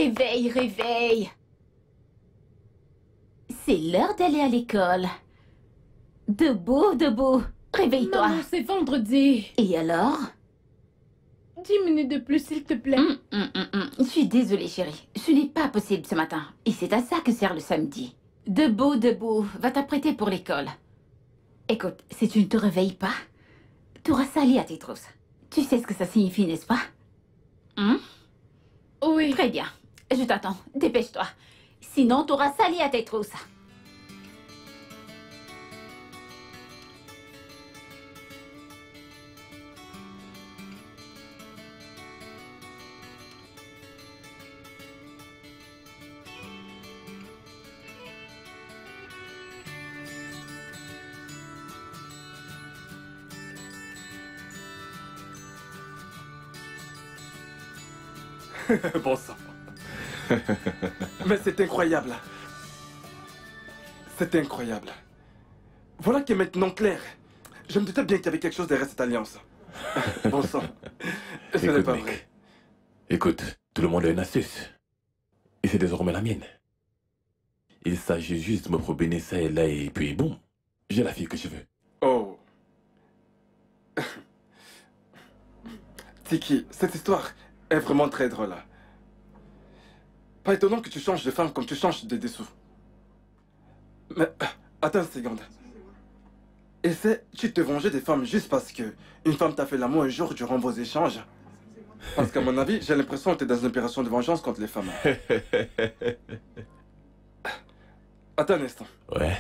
Réveille, réveille. C'est l'heure d'aller à l'école. Debout, debout. Réveille-toi. Maman, c'est vendredi. Et alors? 10 minutes de plus, s'il te plaît. Je suis désolée, chérie. Ce n'est pas possible ce matin. Et c'est à ça que sert le samedi. Debout, debout. Va t'apprêter pour l'école. Écoute, si tu ne te réveilles pas, tu auras sali à tes trousses. Tu sais ce que ça signifie, n'est-ce pas? Oui. Très bien. Je t'attends. Dépêche-toi. Sinon, tu auras sali à tes trousses. Bon sang. Mais c'est incroyable. C'est incroyable. Voilà qui est maintenant clair. Je me doutais bien qu'il y avait quelque chose derrière cette alliance. Bon sang. Ce n'est Écoute, pas mec. vrai. Écoute, tout le monde a une astuce. Et c'est désormais la mienne. Il s'agit juste de me promener ça et là et puis boum, j'ai la fille que je veux. Oh. Tiki, cette histoire est vraiment très drôle. Pas étonnant que tu changes de femme comme tu changes de dessous. Mais attends une seconde. Essaie-tu de te venger des femmes juste parce que une femme t'a fait l'amour un jour durant vos échanges? Parce qu'à mon avis, j'ai l'impression que tu es dans une opération de vengeance contre les femmes. Attends un instant. Ouais,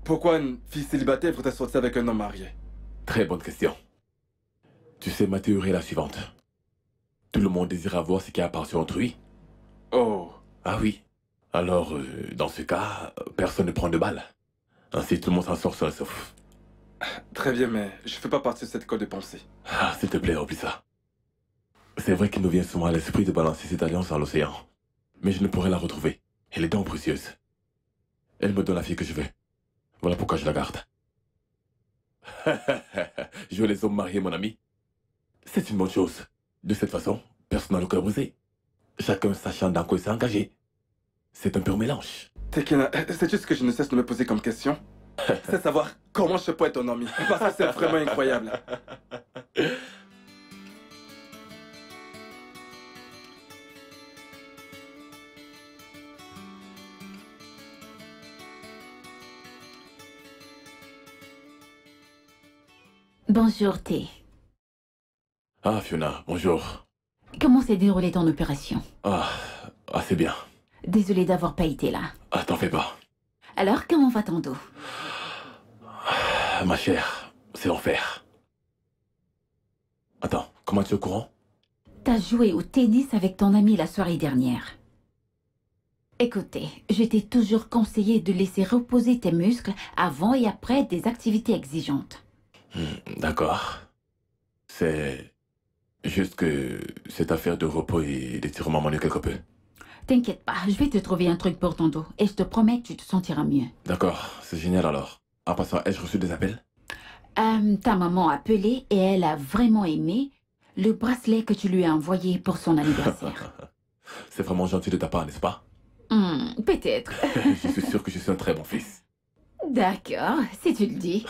Pourquoi une fille célibataire voudrait sortir avec un homme marié? très bonne question. Tu sais, ma théorie est la suivante. Tout le monde désire avoir ce qui appartient à autrui. Oh. Ah oui. Alors, dans ce cas, personne ne prend de balles. Ainsi, tout le monde s'en sort seul sauf... Très bien, mais je fais pas partie de cette école de pensée. Ah, s'il te plaît, oublie ça. C'est vrai qu'il nous vient souvent à l'esprit de balancer cette alliance dans l'océan. Mais je ne pourrais la retrouver. Elle est donc précieuse. Elle me donne la fille que je veux. Voilà pourquoi je la garde. Je veux les hommes mariés, mon ami. C'est une bonne chose. De cette façon, personne n'a le cœur brisé. Chacun sachant dans quoi il s'est engagé. C'est un pur mélange. Tekena, c'est juste que je ne cesse de me poser comme question. C'est savoir comment je peux être ton ami. Parce que c'est vraiment incroyable. Bonjour, T. Ah, Fiona, bonjour. Comment s'est déroulée ton opération? Ah, c'est bien. Désolée d'avoir pas été là. Ah, t'en fais pas. Alors, comment va ton dos? Ah, ma chère, c'est l'enfer. Attends, comment tu es au courant? T'as joué au tennis avec ton ami la soirée dernière. Écoutez, je t'ai toujours conseillé de laisser reposer tes muscles avant et après des activités exigeantes. D'accord. C'est juste que cette affaire de repos et d'étirement m'ennuie quelque peu. T'inquiète pas, je vais te trouver un truc pour ton dos et je te promets que tu te sentiras mieux. D'accord, c'est génial alors. En passant, ai-je reçu des appels? Ta maman a appelé et elle a vraiment aimé le bracelet que tu lui as envoyé pour son anniversaire. C'est vraiment gentil de ta part, n'est-ce pas? Peut-être. Je suis sûr que je suis un très bon fils. D'accord, si tu le dis.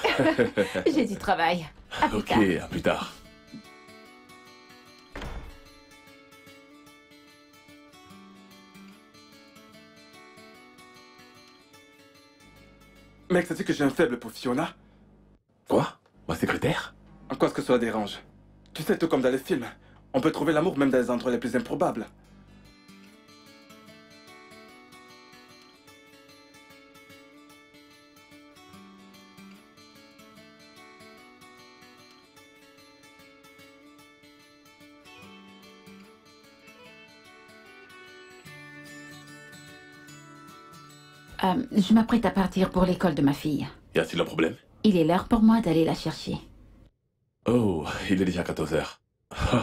J'ai du travail. À plus Ok, tard. à plus tard. Mec, sais-tu que j'ai un faible pour Fiona? Quoi? Ma secrétaire? En quoi est-ce que cela dérange? Tu sais, tout comme dans les films, on peut trouver l'amour même dans les endroits les plus improbables. Je m'apprête à partir pour l'école de ma fille. Y a-t-il un problème? Il est l'heure pour moi d'aller la chercher. Oh, il est déjà 14 heures.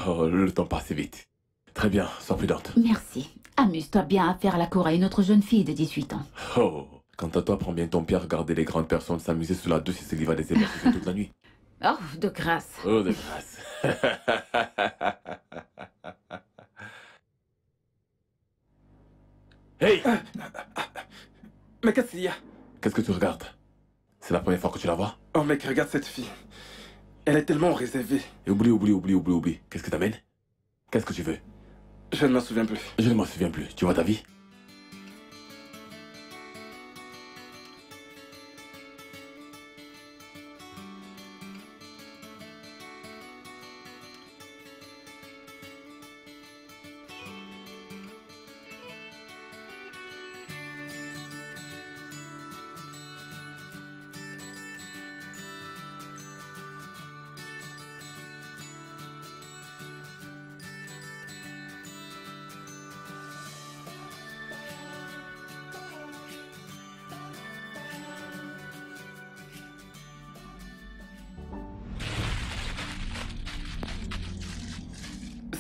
Oh, le temps passe vite. Très bien, sois prudente. Merci. Amuse-toi bien à faire la cour à une autre jeune fille de 18 ans. Oh, quant à toi, prends bien ton pied à regarder les grandes personnes s'amuser sous la douce et se livrer des émotions toute la nuit. Oh, de grâce. Oh, de grâce. qu'il y a? Qu'est-ce que tu regardes? C'est la première fois que tu la vois? Oh mec, regarde cette fille. Elle est tellement réservée. Et oublie. Qu'est-ce que t'amènes? Qu'est-ce que tu veux? Je ne m'en souviens plus. Je ne m'en souviens plus. Tu vois ta vie?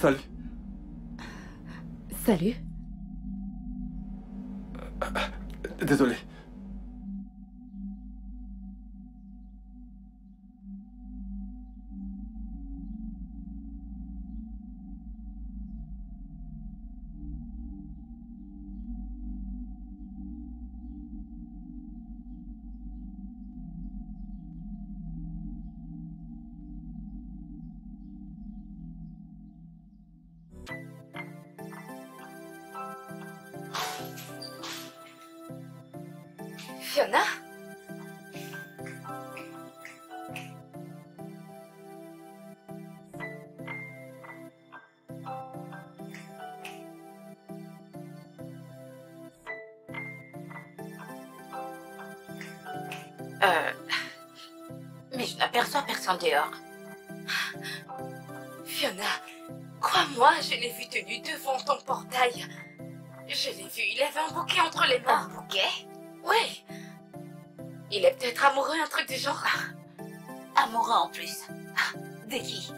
Salut. Salut. Désolé. Fiona? Mais je n'aperçois personne dehors. Fiona, crois-moi, je l'ai vu tenu devant ton portail. Je l'ai vu, il avait un bouquet entre les mains. Un bouquet? Oui. Il est peut-être amoureux, un truc du genre. Amoureux en plus. De qui?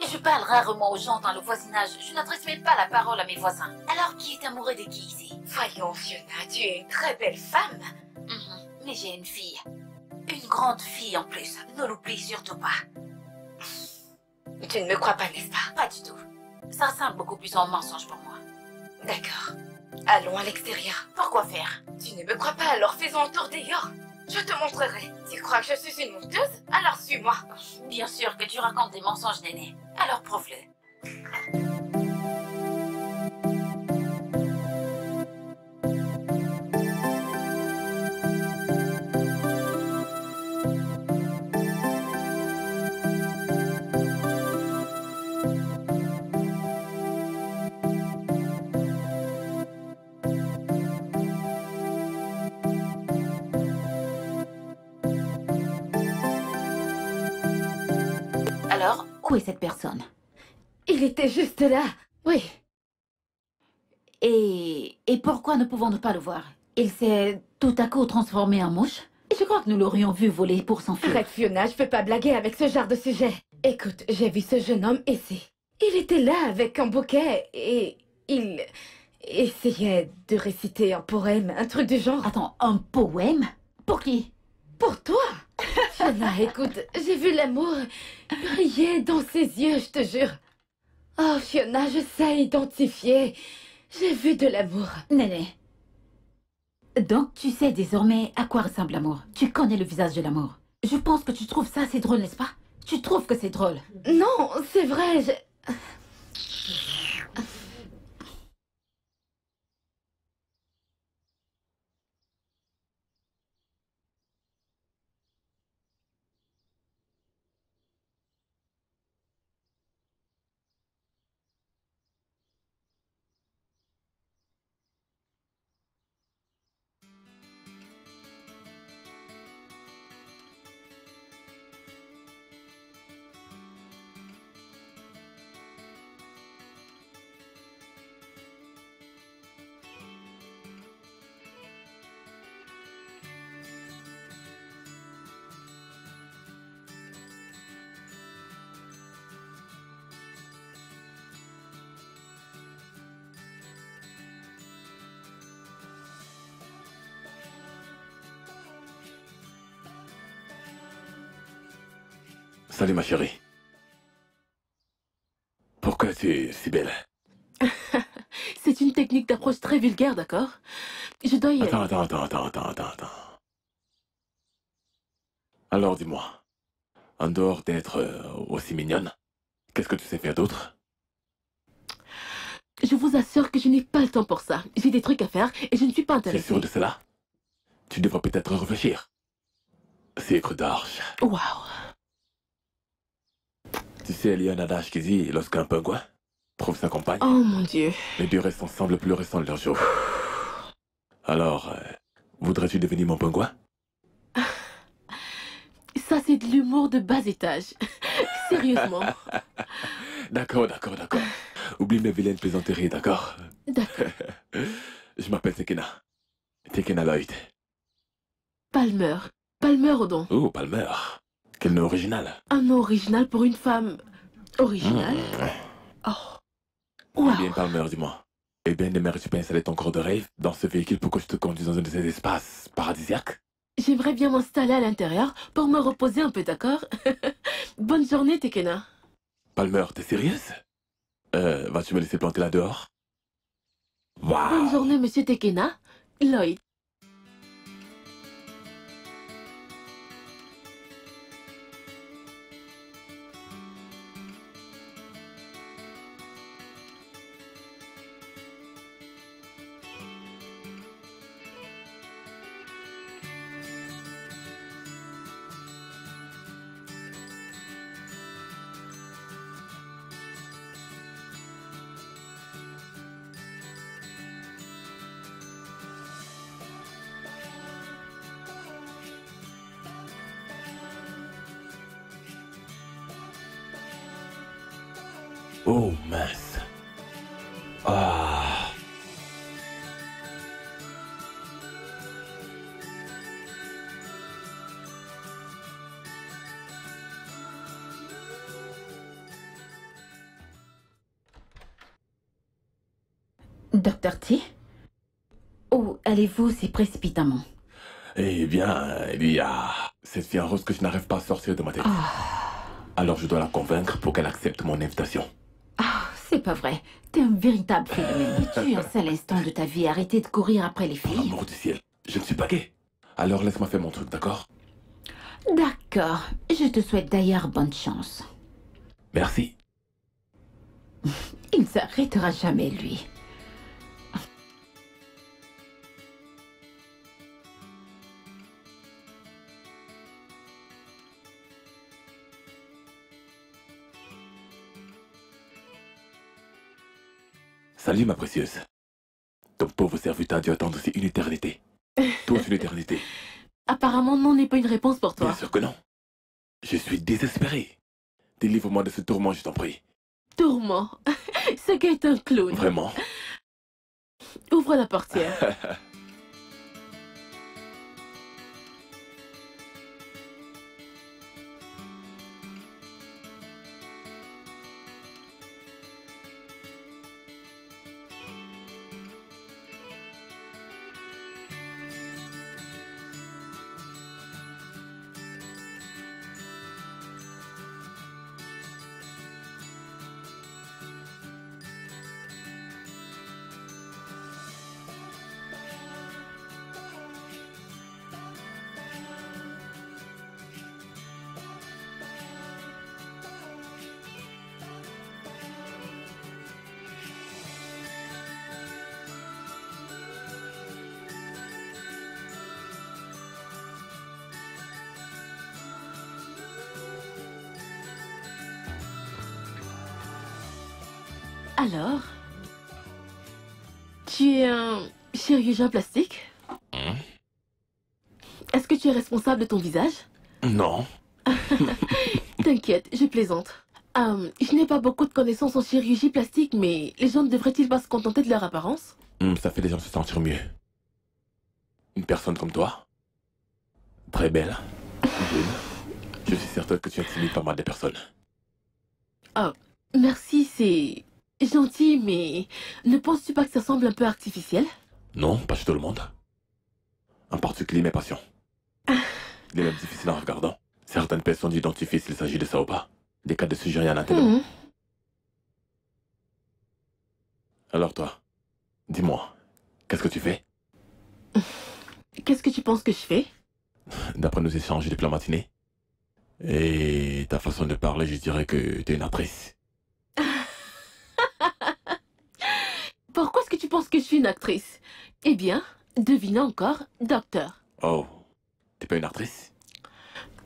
Je parle rarement aux gens dans le voisinage. Je n'adresse même pas la parole à mes voisins. Alors qui est amoureux de qui ici? Voyons, Fiona, tu es une très belle femme. Mais j'ai une fille. Une grande fille en plus. Ne l'oublie surtout pas. Tu ne me crois pas, n'est-ce pas? Pas du tout. Ça ressemble beaucoup plus à un mensonge pour moi. D'accord. Allons à l'extérieur. Pourquoi faire? Tu ne me crois pas, alors faisons un tour dehors. Je te montrerai. Tu crois que je suis une menteuse? Alors suis-moi. Bien sûr que tu racontes des mensonges, Néné. Alors prouve-le. Alors, où est cette personne? Il était juste là. Oui. Et pourquoi ne pouvons-nous pas le voir? Il s'est tout à coup transformé en mouche? Je crois que nous l'aurions vu voler pour s'enfuir. Arrête, Fiona, je peux pas blaguer avec ce genre de sujet. Écoute, j'ai vu ce jeune homme ici. Il était là avec un bouquet et il essayait de réciter un poème, un truc du genre. Attends, un poème? Pour qui? Pour toi. Fiona, écoute, j'ai vu l'amour briller dans ses yeux, je te jure. Oh, Fiona, je sais identifier. J'ai vu de l'amour. Néné. Donc, tu sais désormais à quoi ressemble l'amour. Tu connais le visage de l'amour. Je pense que tu trouves ça assez drôle, n'est-ce pas? Tu trouves que c'est drôle? Non, c'est vrai, Salut ma chérie. Pourquoi tu es si belle? C'est une technique d'approche très vulgaire, d'accord? Je dois y aller. Attends. Alors dis-moi, en dehors d'être aussi mignonne, qu'est-ce que tu sais faire d'autre? Je vous assure que je n'ai pas le temps pour ça. J'ai des trucs à faire et je ne suis pas Tu es intéressée. sûr de cela? Tu devrais peut-être réfléchir. Sacre d'arche. Waouh. Tu sais, il y a un adage qui dit, lorsqu'un pingouin trouve sa compagne, Oh mon Dieu. les deux restent ensemble le plus restant de leur jour. Alors, voudrais-tu devenir mon pingouin? Ça, c'est de l'humour de bas étage. Sérieusement. D'accord. Oublie mes vilaines plaisanteries, d'accord? D'accord. Je m'appelle Tekena. Tekena Lloyd. Palmer. Palmer Odon. Oh, Palmer. Quel nom original. Un nom original pour une femme originale. Oh. Eh bien, Waouh. Palmer, dis-moi. Eh bien, aimerais-tu pas installer ton corps de rêve dans ce véhicule pour que je te conduise dans un de ces espaces paradisiaques? J'aimerais bien m'installer à l'intérieur pour me reposer un peu, d'accord? Bonne journée, Tekena. Palmer, t'es sérieuse? Vas-tu me laisser planter là dehors? Bonne Waouh! journée, monsieur Tekena. Lloyd. Oh, mince. Ah. Docteur T? Où allez-vous si précipitamment? Eh bien, il y a cette fille en rose que je n'arrive pas à sortir de ma tête. Alors je dois la convaincre pour qu'elle accepte mon invitation. Ah, c'est pas vrai. T'es un véritable phénomène. Tu un seul instant de ta vie arrêter de courir après les Pour filles? l'amour du ciel, je ne suis pas gay. Alors laisse-moi faire mon truc, d'accord? D'accord. Je te souhaite d'ailleurs bonne chance. Merci. Il ne s'arrêtera jamais, lui. Salut ma précieuse. Ton pauvre serviteur a dû attendre aussi une éternité. Toute une éternité. Apparemment, non n'est pas une réponse pour Bien toi. sûr que non. Je suis désespéré. Délivre-moi de ce tourment, je t'en prie. Tourment. Ce gars est un clown. Vraiment. Ouvre la portière. Alors, tu es un chirurgien plastique? Est-ce que tu es responsable de ton visage? Non. T'inquiète, je plaisante. Je n'ai pas beaucoup de connaissances en chirurgie plastique, mais les gens ne devraient-ils pas se contenter de leur apparence? Ça fait les gens se sentir mieux. Une personne comme toi, très belle, jeune, je suis certain que tu intimides pas mal de personnes. Oh, merci, c'est gentil, mais ne penses-tu pas que ça semble un peu artificiel? Non, pas chez tout le monde. En particulier mes patients. Il est même difficile en regardant. Certaines personnes identifient s'il s'agit de ça ou pas. Des cas de sujet, il y en a tellement. Mhm. Alors toi, Dis-moi, qu'est-ce que tu fais? Qu'est-ce que tu penses que je fais? D'après nos échanges depuis la matinée et ta façon de parler, je dirais que t'es une actrice. Pourquoi est-ce que tu penses que je suis une actrice? Eh bien, devine encore, docteur. Oh, t'es pas une actrice?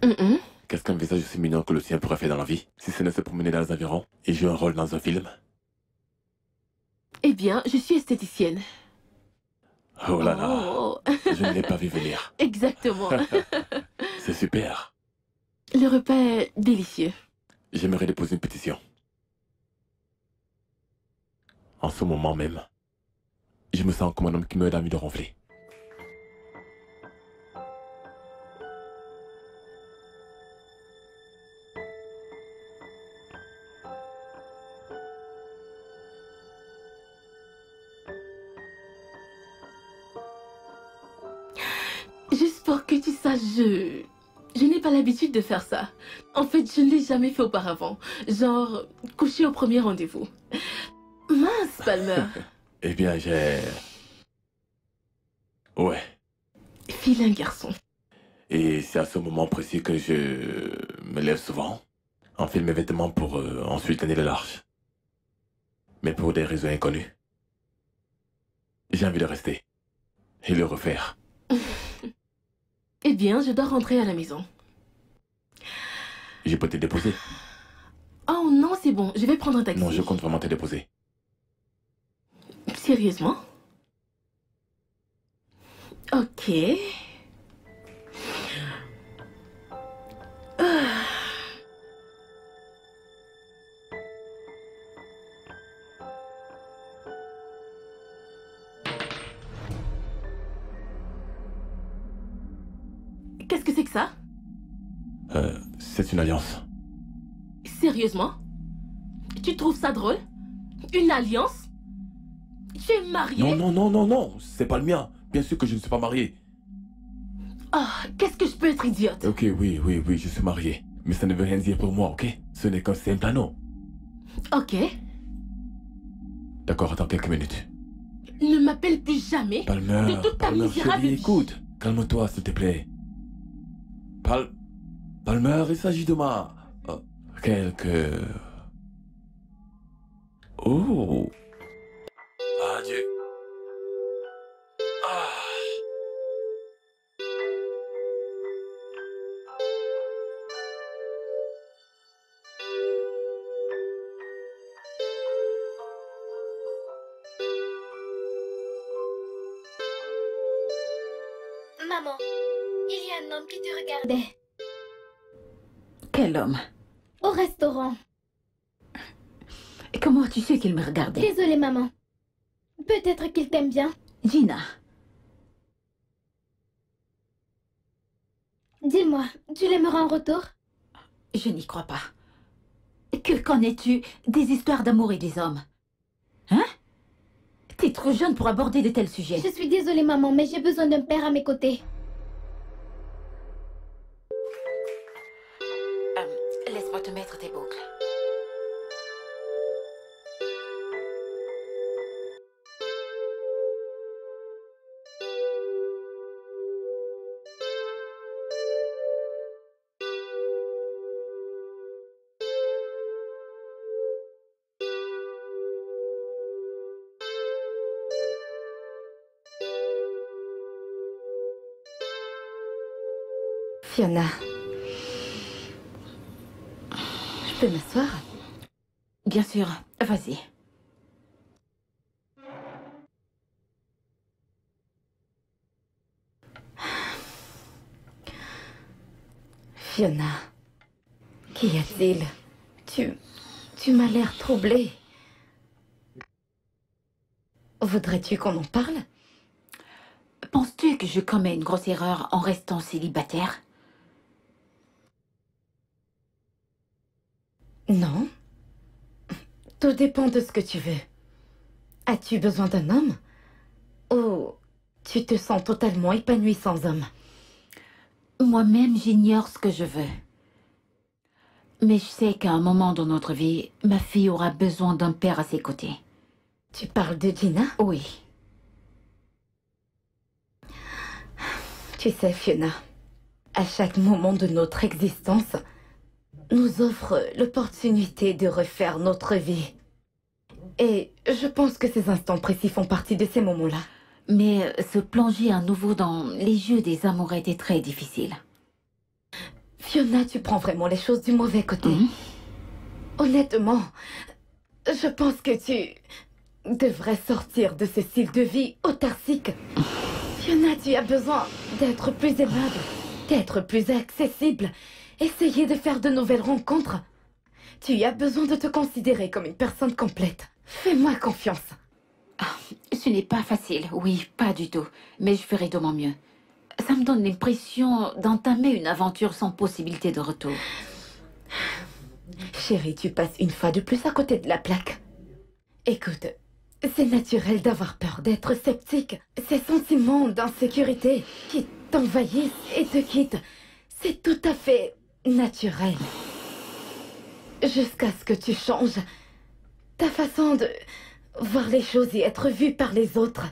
Mm-mm. Qu'est-ce qu'un visage aussi mignon que le sien pourrait faire dans la vie, si ce n'est se promener dans les environs et jouer un rôle dans un film? Eh bien, je suis esthéticienne. Oh là là, Oh. je ne l'ai pas vu venir. Exactement. C'est super. Le repas est délicieux. J'aimerais déposer une pétition. En ce moment même, je me sens comme un homme qui meurt d'envie de ronfler. Juste pour que tu saches, je n'ai pas l'habitude de faire ça. En fait, je ne l'ai jamais fait auparavant. Genre, coucher au premier rendez-vous. Mince, Palmer. Eh bien, j'ai... Ouais. Vilain garçon. Et c'est à ce moment précis que je me lève souvent, enfile mes vêtements pour ensuite gagner le large. Mais pour des raisons inconnues. J'ai envie de rester. Et le refaire. Eh bien, je dois rentrer à la maison. Je peux te déposer? Oh non, c'est bon, je vais prendre un taxi. Non, je compte vraiment te déposer. Sérieusement? Ok. Qu'est-ce que c'est que ça? C'est une alliance. Sérieusement? Tu trouves ça drôle? Une alliance? Tu es marié? Non, non, non, non, non, c'est pas le mien. Bien sûr que je ne suis pas marié. Ah, qu'est-ce que je peux être idiote? Ok, oui, oui, oui, je suis marié. Mais ça ne veut rien dire pour moi, ok? Ce n'est qu'un simple anneau. Ok. D'accord, attends quelques minutes. Ne m'appelle plus jamais Palmer, de toute ta Palmer, misérable chérie, vie. écoute. Calme-toi, s'il te plaît. Palmer, il s'agit de ma... quelques... Oh. Adieu. Ah. Maman, il y a un homme qui te regardait Quel homme? au restaurant. Comment tu sais qu'il me regardait? Désolée, maman. Peut-être qu'il t'aime bien. Gina, Dis-moi, tu l'aimeras en retour? je n'y crois pas. Que connais-tu des histoires d'amour et des hommes? Hein? T'es trop jeune pour aborder de tels sujets. Je suis désolée, maman, mais j'ai besoin d'un père à mes côtés. Laisse-moi te mettre tes boucles. Fiona. Je peux m'asseoir? Bien sûr, vas-y. Fiona. Qu'y a-t-il? Tu m'as l'air troublée. Voudrais-tu qu'on en parle? Penses-tu que je commets une grosse erreur en restant célibataire? Non. Tout dépend de ce que tu veux. As-tu besoin d'un homme? Ou tu te sens totalement épanouie sans homme? Moi-même, j'ignore ce que je veux. Mais je sais qu'à un moment dans notre vie, ma fille aura besoin d'un père à ses côtés. Tu parles de Gina? Oui. Tu sais, Fiona, à chaque moment de notre existence, nous offre l'opportunité de refaire notre vie. Et je pense que ces instants précis font partie de ces moments-là. Mais se plonger à nouveau dans les jeux des amours était très difficile. Fiona, tu prends vraiment les choses du mauvais côté. Honnêtement, je pense que tu devrais sortir de ce style de vie autarcique. Fiona, tu as besoin d'être plus aimable, d'être plus accessible, essayer de faire de nouvelles rencontres. Tu as besoin de te considérer comme une personne complète. Fais-moi confiance. Ce n'est pas facile, oui, pas du tout. Mais je ferai de mon mieux. Ça me donne l'impression d'entamer une aventure sans possibilité de retour. Chérie, tu passes une fois de plus à côté de la plaque. Écoute, c'est naturel d'avoir peur, d'être sceptique. Ces sentiments d'insécurité qui t'envahissent et te quittent, c'est tout à fait naturel. Jusqu'à ce que tu changes ta façon de voir les choses et être vue par les autres.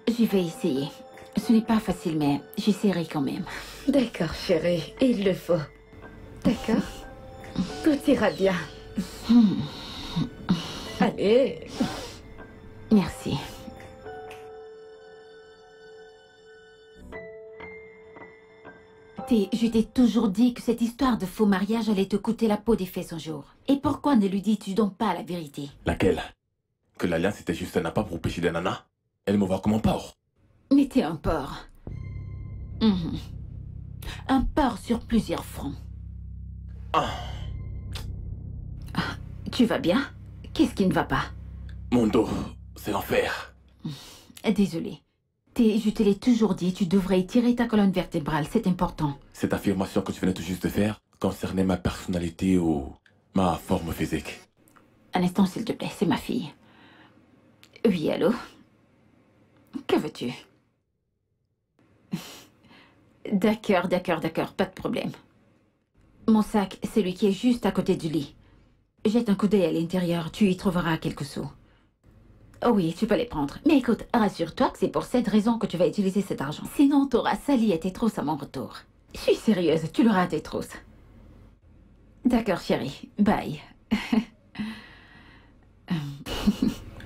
Je vais essayer. Ce n'est pas facile, mais j'essaierai quand même. D'accord, chérie, il le faut. D'accord? Tout ira bien. Allez. Merci. Je t'ai toujours dit que cette histoire de faux mariage allait te coûter la peau des fesses un jour. Et pourquoi ne lui dis-tu donc pas la vérité? Laquelle? Que l'alliance était juste un appât pour pêcher des nanas? Elle me voit comme un porc. Mais t'es un porc. Un porc sur plusieurs fronts. Tu vas bien? Qu'est-ce qui ne va pas? Mon dos, c'est l'enfer. Désolée. Je te l'ai toujours dit, tu devrais étirer ta colonne vertébrale, c'est important. Cette affirmation que tu venais tout juste de faire concernait ma personnalité ou ma forme physique? Un instant, s'il te plaît, c'est ma fille. Oui, allô? Que veux-tu? D'accord, pas de problème. Mon sac, c'est celui qui est juste à côté du lit. Jette un coup d'œil à l'intérieur, tu y trouveras quelques sous. Oh oui, tu peux les prendre. Mais écoute, rassure-toi que c'est pour cette raison que tu vas utiliser cet argent. Sinon, t'auras sali et tes trousses à mon retour. Je suis sérieuse, tu l'auras à tes trousses. D'accord, chérie. Bye.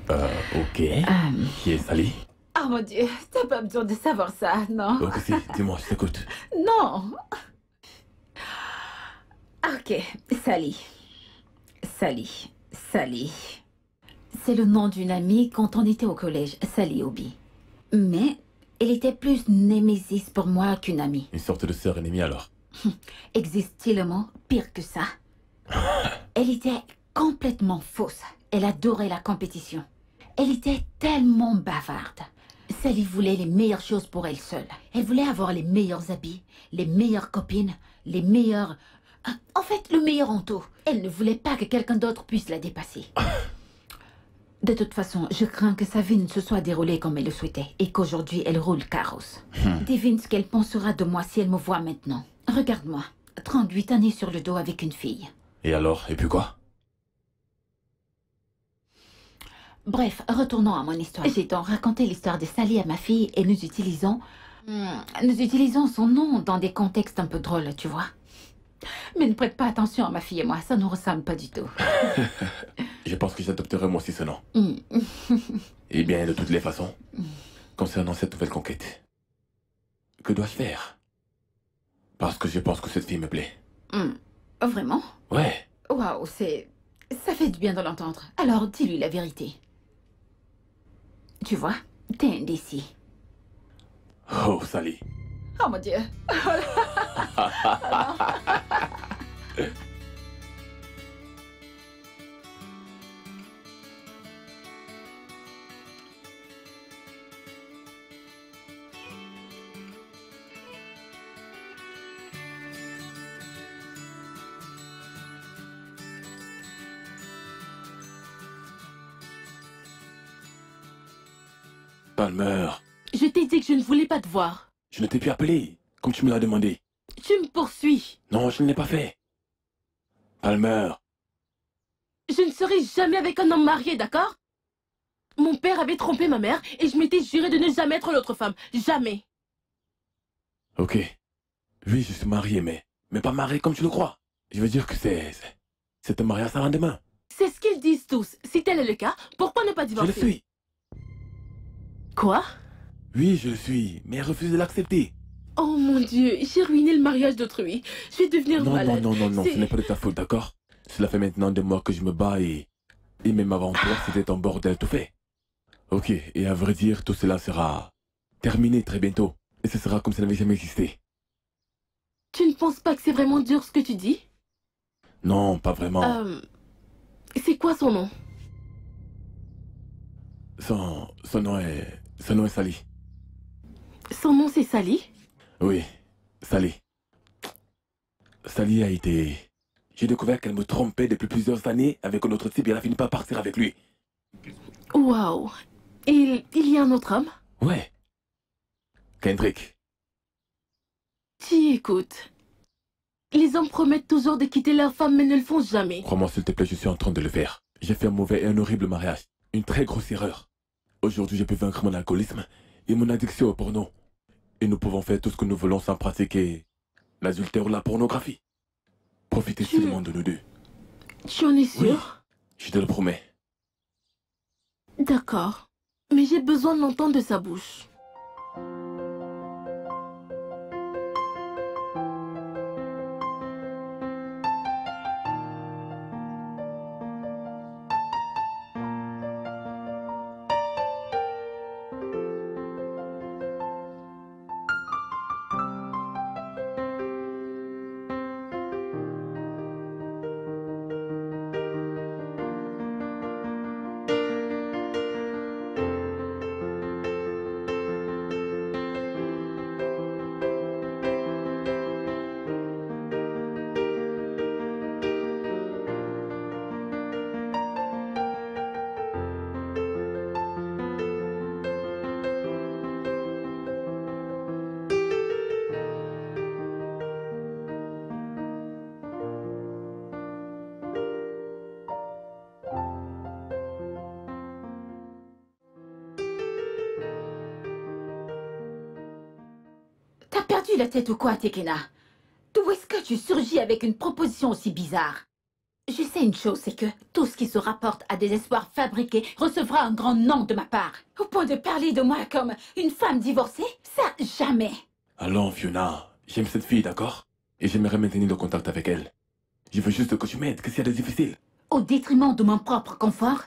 Ok. Qui est Sally? Oh mon Dieu, t'as pas besoin de savoir ça, non? Ok, si, dis-moi, je t'écoute. Non. Ok, Sally. Sally. C'est le nom d'une amie quand on était au collège, Sally Obi. Mais elle était plus némésis pour moi qu'une amie. Une sorte de sœur ennemie alors? Existe-t-il un mot pire que ça? Elle était complètement fausse. Elle adorait la compétition. Elle était tellement bavarde. Sally voulait les meilleures choses pour elle seule. Elle voulait avoir les meilleurs habits, les meilleures copines, les meilleurs... En fait, le meilleur en tout. Elle ne voulait pas que quelqu'un d'autre puisse la dépasser. De toute façon, je crains que sa vie ne se soit déroulée comme elle le souhaitait et qu'aujourd'hui, elle roule carrosse. Devine ce qu'elle pensera de moi si elle me voit maintenant. Regarde-moi, 38 années sur le dos avec une fille. Et alors? Et puis quoi? Bref, retournons à mon histoire. J'ai donc raconté l'histoire de Sally à ma fille et nous utilisons son nom dans des contextes un peu drôles, tu vois. Mais ne prête pas attention à ma fille et moi, ça ne nous ressemble pas du tout. Je pense que j'adopterai moi aussi ce nom. Eh bien, de toutes les façons, concernant cette nouvelle conquête, que dois-je faire? Parce que je pense que cette fille me plaît. Vraiment? Ouais. Waouh, ça fait du bien de l'entendre. Alors, dis-lui la vérité. Tu vois, t'es indécis. Oh, Sally. Oh mon Dieu. Palmer, Je t'ai dit que je ne voulais pas te voir. je ne t'ai plus appelé, comme tu me l'as demandé. Tu me poursuis. Non, je ne l'ai pas fait. Palmer, Je ne serai jamais avec un homme marié, d'accord? Mon père avait trompé ma mère et je m'étais juré de ne jamais être l'autre femme. Jamais. Ok. Oui, je suis marié, mais pas marié comme tu le crois. Je veux dire que c'est un mariage à lendemain. C'est ce qu'ils disent tous. Si tel est le cas, pourquoi ne pas Je divorcer? le suis. Quoi? Oui, je le suis, mais elle refuse de l'accepter. Oh mon Dieu, j'ai ruiné le mariage d'autrui. Je vais devenir Non, malade. non, C'est- ce n'est pas de ta faute, d'accord? Cela fait maintenant des mois que je me bats et même avant toi, c'était un bordel tout fait. Ok, et à vrai dire, tout cela sera terminé très bientôt. Et ce sera comme ça n'avait jamais existé. Tu ne penses pas que c'est vraiment dur ce que tu dis? Non, pas vraiment. C'est quoi son nom? Son nom est Sally. Son nom c'est Sally? Oui, Sally. Sally a été... J'ai découvert qu'elle me trompait depuis plusieurs années avec un autre type et elle a fini par partir avec lui. Waouh. Il y a un autre homme? Ouais. Kendrick. Tu écoutes. Les hommes promettent toujours de quitter leur femme mais ne le font jamais. Crois-moi s'il te plaît, je suis en train de le faire. J'ai fait un mauvais et un horrible mariage. Une très grosse erreur. Aujourd'hui, j'ai pu vaincre mon alcoolisme et mon addiction au porno. Et nous pouvons faire tout ce que nous voulons sans pratiquer l'adultère ou la pornographie. Profitez seulement de nous deux. Tu en es sûr? Je te le promets. D'accord. Mais j'ai besoin de l'entendre de sa bouche. T'as perdu la tête ou quoi, Tekena? D'où est-ce que tu surgis avec une proposition aussi bizarre? Je sais une chose, c'est que tout ce qui se rapporte à des espoirs fabriqués recevra un grand nom de ma part. Au point de parler de moi comme une femme divorcée? Ça, jamais. Allons, Fiona. J'aime cette fille, d'accord? Et j'aimerais maintenir le contact avec elle. Je veux juste que tu m'aides. Qu'est-ce qu'il y a de difficile? Au détriment de mon propre confort?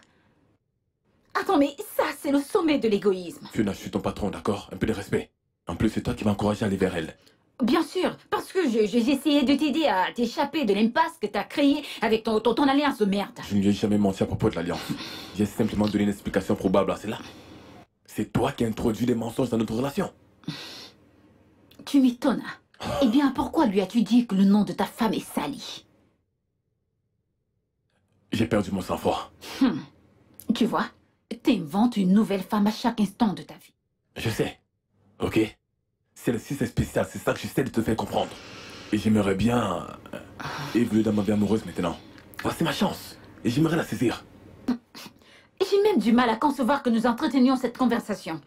Attends, mais ça, c'est le sommet de l'égoïsme. Fiona, je suis ton patron, d'accord? Un peu de respect. En plus, c'est toi qui m'as encouragé à aller vers elle. Bien sûr, parce que j'ai essayé de t'aider à t'échapper de l'impasse que t'as créée avec ton alliance de merde. Je ne lui ai jamais menti à propos de l'alliance. J'ai simplement donné une explication probable à cela. C'est toi qui as introduit des mensonges dans notre relation. Tu m'étonnes. Eh bien, pourquoi lui as-tu dit que le nom de ta femme est Sally? J'ai perdu mon sang-froid. Tu vois, t'inventes une nouvelle femme à chaque instant de ta vie. Je sais. Ok? Celle-ci, c'est spécial. C'est ça que j'essaie de te faire comprendre. Et j'aimerais bien évoluer dans ma vie amoureuse maintenant. Voici ma chance. Et j'aimerais la saisir. J'ai même du mal à concevoir que nous entretenions cette conversation.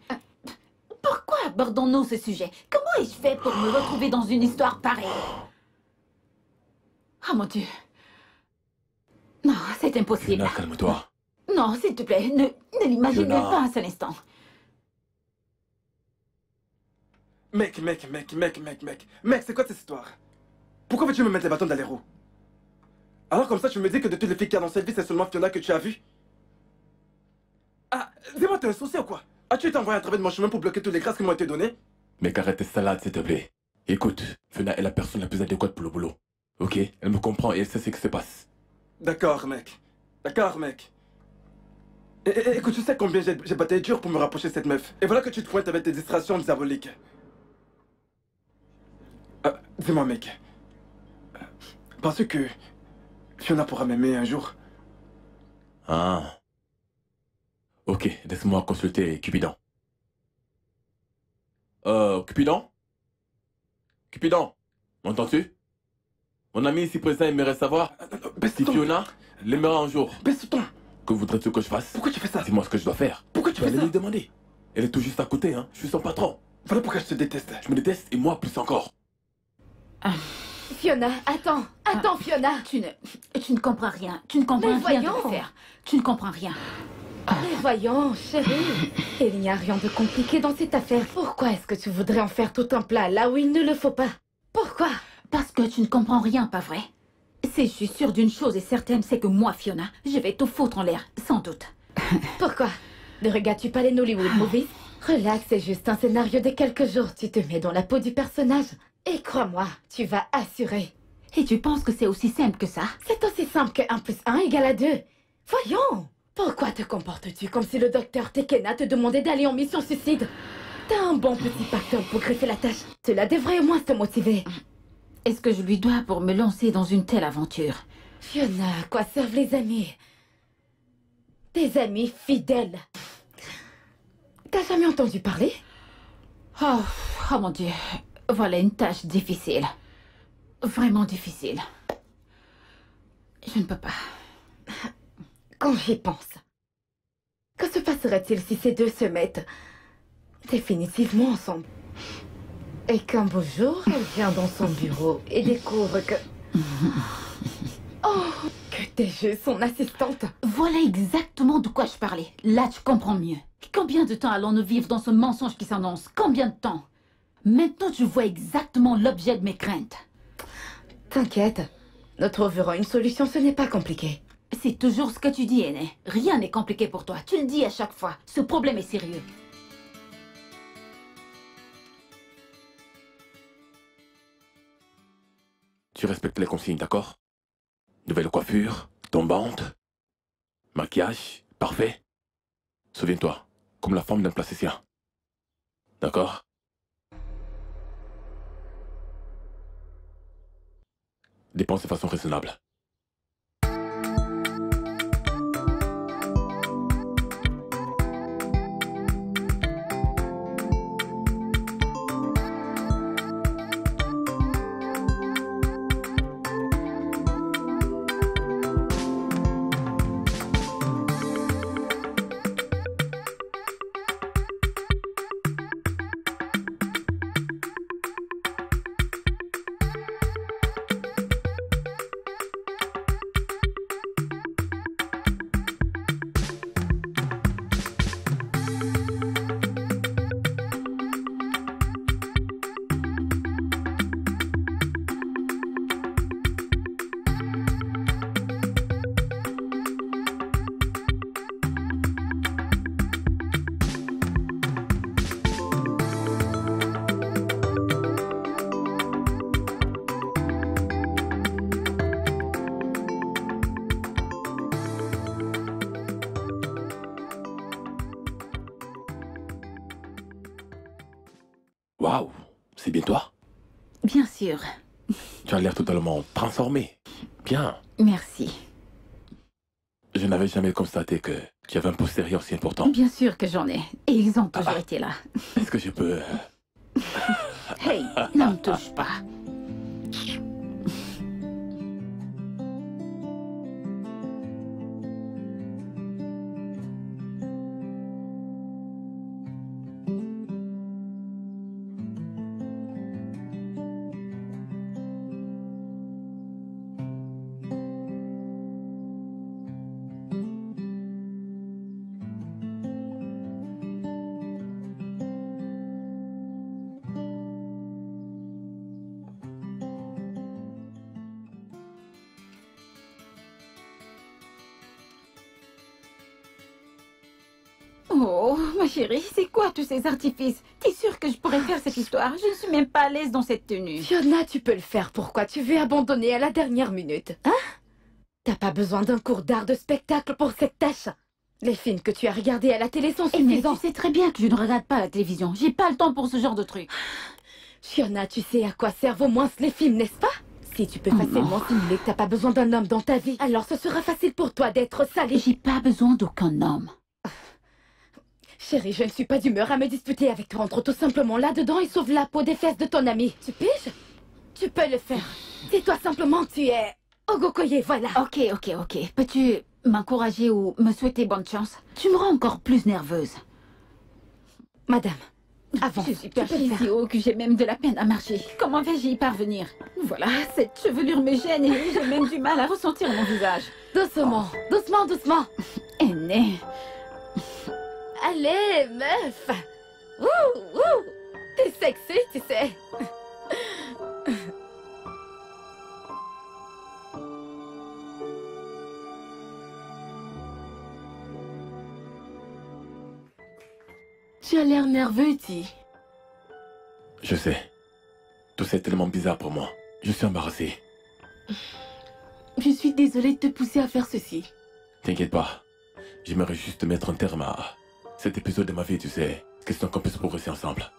Pourquoi abordons-nous ce sujet? Comment ai-je fait pour me retrouver dans une histoire pareille? Oh mon Dieu. Non, c'est impossible. Fiona, calme-toi. Non, s'il te plaît, ne l'imagine Fiona. même pas un seul instant. Mec, c'est quoi cette histoire? Pourquoi veux-tu me mettre les bâtons dans les roues? Alors comme ça, tu me dis que de toutes les filles qu'il y a dans cette vie, c'est seulement Fiona que tu as vue? Ah, dis-moi, t'es un souci ou quoi? As-tu été envoyé à travers de mon chemin pour bloquer toutes les grâces qui m'ont été données? Mec, arrête tes salades, s'il te plaît. Écoute, Fiona est la personne la plus adéquate pour le boulot. Ok? Elle me comprend et elle sait ce qui se passe. D'accord, mec. Écoute, tu sais combien j'ai bataillé dur pour me rapprocher de cette meuf. Et voilà que tu te pointes avec tes distractions diaboliques. Dis-moi, mec. Penses-tu que Fiona pourra m'aimer un jour? Ah. Ok, laisse-moi consulter Cupidon. Cupidon? Cupidon, m'entends-tu? Mon ami ici présent aimerait savoir si Baisse-toi. Fiona l'aimera un jour. Baisse ce ton. Que voudrais-tu que je fasse? Pourquoi tu fais ça? Dis-moi ce que je dois faire. Pourquoi tu Tu vas fais aller ça? lui demander. Elle est tout juste à côté, hein. Je suis son patron. Voilà pourquoi je te déteste. Je me déteste et moi plus encore. Fiona, attends. Attends, Fiona. Tu ne comprends rien. Tu ne comprends Mais rien de voyons. l'affaire. Tu ne comprends rien. Mais voyons, chérie. Il n'y a rien de compliqué dans cette affaire. Pourquoi est-ce que tu voudrais en faire tout un plat là où il ne le faut pas? Pourquoi? Parce que tu ne comprends rien, pas vrai? Si je suis sûre d'une chose est certaine, c'est que moi, Fiona, je vais tout foutre en l'air, sans doute. Pourquoi? Ne regardes-tu pas les Nollywood movies? Relax, c'est juste un scénario de quelques jours. Tu te mets dans la peau du personnage. Et crois-moi, tu vas assurer. Et tu penses que c'est aussi simple que ça? C'est aussi simple que 1 plus 1 égale 2. Voyons. Pourquoi te comportes-tu comme si le docteur Tekena te demandait d'aller en mission suicide? T'as un bon petit pactole pour greffer la tâche. Cela devrait au moins te motiver. Est-ce que je lui dois pour me lancer dans une telle aventure? Fiona, à quoi servent les amis? Des amis fidèles. T'as jamais entendu parler? Oh, oh mon Dieu. Voilà une tâche difficile. Vraiment difficile. Je ne peux pas. Quand j'y pense. Que se passerait-il si ces deux se mettent définitivement ensemble? Et qu'un beau jour, elle vient dans son bureau et découvre que... Oh, que t'es juste son assistante. Voilà exactement de quoi je parlais. Là, tu comprends mieux. Combien de temps allons-nous vivre dans ce mensonge qui s'annonce? Combien de temps? Maintenant, tu vois exactement l'objet de mes craintes. T'inquiète, nous trouverons une solution, ce n'est pas compliqué. C'est toujours ce que tu dis, Aîné. Rien n'est compliqué pour toi. Tu le dis à chaque fois. Ce problème est sérieux. Tu respectes les consignes, d'accord? Nouvelle coiffure, tombante, maquillage, parfait. Souviens-toi, comme la forme d'un plasticien. D'accord? Dépense de façon raisonnable. Waouh, c'est bien toi? Bien sûr. Tu as l'air totalement transformé. Bien. Merci. Je n'avais jamais constaté que tu avais un postérieur aussi important. Bien sûr que j'en ai. Et ils ont toujours été là. Est-ce que je peux... Hey, ne me touche pas. Oh, ma chérie, c'est quoi tous ces artifices? T'es sûre que je pourrais faire cette histoire? Je ne suis même pas à l'aise dans cette tenue. Fiona, tu peux le faire. Pourquoi tu veux abandonner à la dernière minute? Hein? T'as pas besoin d'un cours d'art de spectacle pour cette tâche. Les films que tu as regardés à la télé sont Eh, mais suffisants. tu sais très bien que je ne regarde pas la télévision. J'ai pas le temps pour ce genre de truc. Fiona, tu sais à quoi servent au moins les films, n'est-ce pas? Si tu peux Oh facilement non. simuler que t'as pas besoin d'un homme dans ta vie, alors ce sera facile pour toi d'être salé. J'ai pas besoin d'aucun homme. Chérie, je ne suis pas d'humeur à me disputer avec toi. Rentre tout simplement là-dedans et sauve la peau des fesses de ton ami. Tu piges? Tu peux le faire. Dis-toi simplement que tu es Ogokoye, voilà. Ok. Peux-tu m'encourager ou me souhaiter bonne chance? Tu me rends encore plus nerveuse. Madame, avant. Je suis perchée si haut que j'ai même de la peine à marcher. Comment vais-je y parvenir? Voilà, cette chevelure me gêne et j'ai même du mal à ressentir mon visage. Doucement, doucement. Aînée. Allez, meuf. Ouh. T'es sexy, tu sais. Tu as l'air nerveux, Ti. Je sais. Tout ça est tellement bizarre pour moi. Je suis embarrassé. Je suis désolée de te pousser à faire ceci. T'inquiète pas. J'aimerais juste mettre un terme à cet épisode de ma vie, tu sais. Question qu'on puisse progresser ensemble.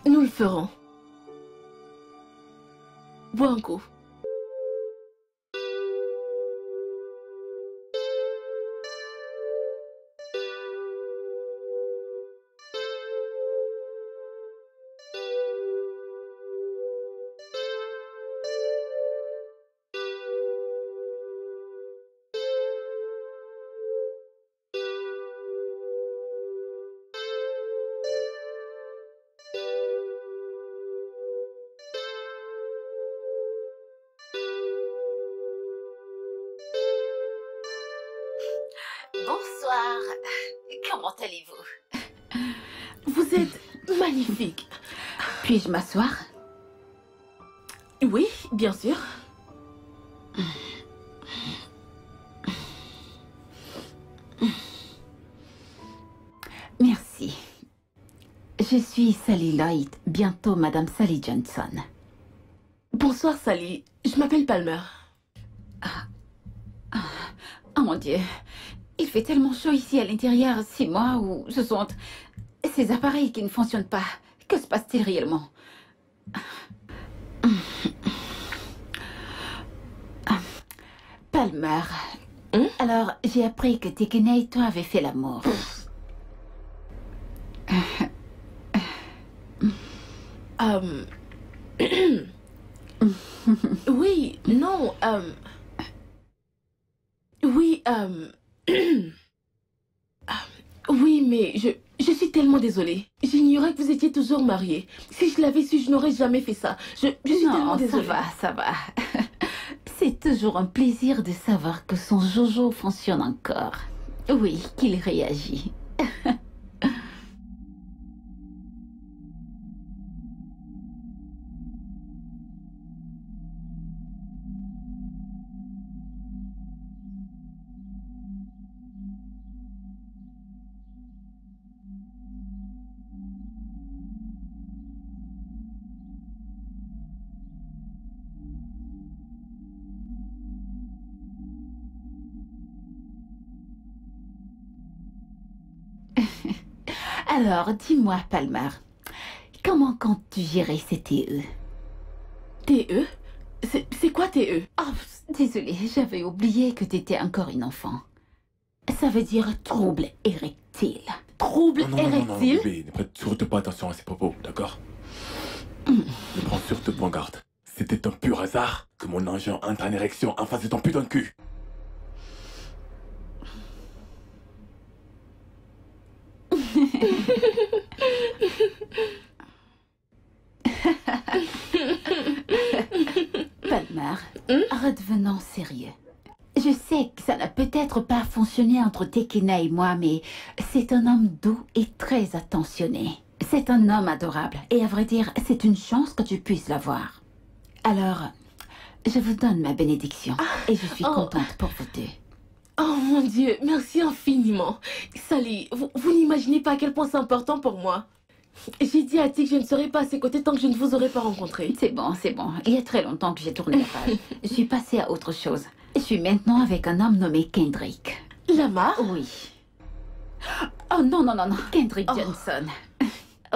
Nous le ferons. Bois un coup. Bonsoir. Comment allez-vous? Vous êtes magnifique. Puis-je m'asseoir? Oui, bien sûr. Merci. Je suis Sally Lloyd, bientôt Madame Sally Johnson. Bonsoir, Sally. Je m'appelle Palmer. Oh mon Dieu, il fait tellement chaud ici à l'intérieur, 6 mois où ce sont ces appareils qui ne fonctionnent pas. Que se passe-t-il réellement? Palmer, alors j'ai appris que Tekene et toi avez fait l'amour. Oui, non, oui, oui, mais je suis tellement désolée. J'ignorais que vous étiez toujours mariés. Si je l'avais su, je n'aurais jamais fait ça. Je suis tellement Non, désolée. ça va. C'est toujours un plaisir de savoir que son Jojo fonctionne encore. Oui, qu'il réagit. Alors, dis-moi, Palmer, comment comptes-tu gérer ces TE? TE? C'est quoi TE? Oh, désolée, j'avais oublié que t'étais encore une enfant. Ça veut dire trouble érectile. Trouble Non, érectile? bébé, ne prête surtout pas attention à ces propos, d'accord? Ne prends surtout pas garde. C'était un pur hasard que mon engin entre en érection en face de ton putain de cul. Palmer, redevenons sérieux. Je sais que ça n'a peut-être pas fonctionné entre Tekena et moi, mais c'est un homme doux et très attentionné. C'est un homme adorable, et à vrai dire, c'est une chance que tu puisses l'avoir. Alors, je vous donne ma bénédiction, et je suis contente pour vous deux. Oh mon Dieu, merci infiniment. Sally, vous n'imaginez pas à quel point c'est important pour moi. J'ai dit à Ti que je ne serais pas à ses côtés tant que je ne vous aurais pas rencontré. C'est bon. Il y a très longtemps que j'ai tourné la page. Je suis passée à autre chose. Je suis maintenant avec un homme nommé Kendrick. Lamar? Oui. Oh non. Kendrick Johnson.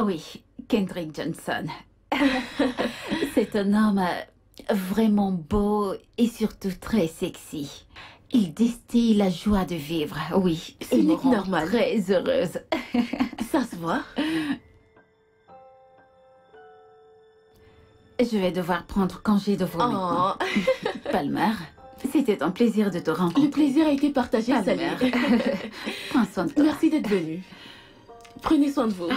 Oui, Kendrick Johnson. C'est un homme vraiment beau et surtout très sexy. Il distille la joie de vivre, oui. Ce Il me n'est rend normal. très heureuse. Ça se voit. Je vais devoir prendre congé de vous maintenant. Oh, Palmer, c'était un plaisir de te rencontrer. le plaisir a été partagé, Sally. Palmer. Prends soin de toi. Merci d'être venu. Prenez soin de vous.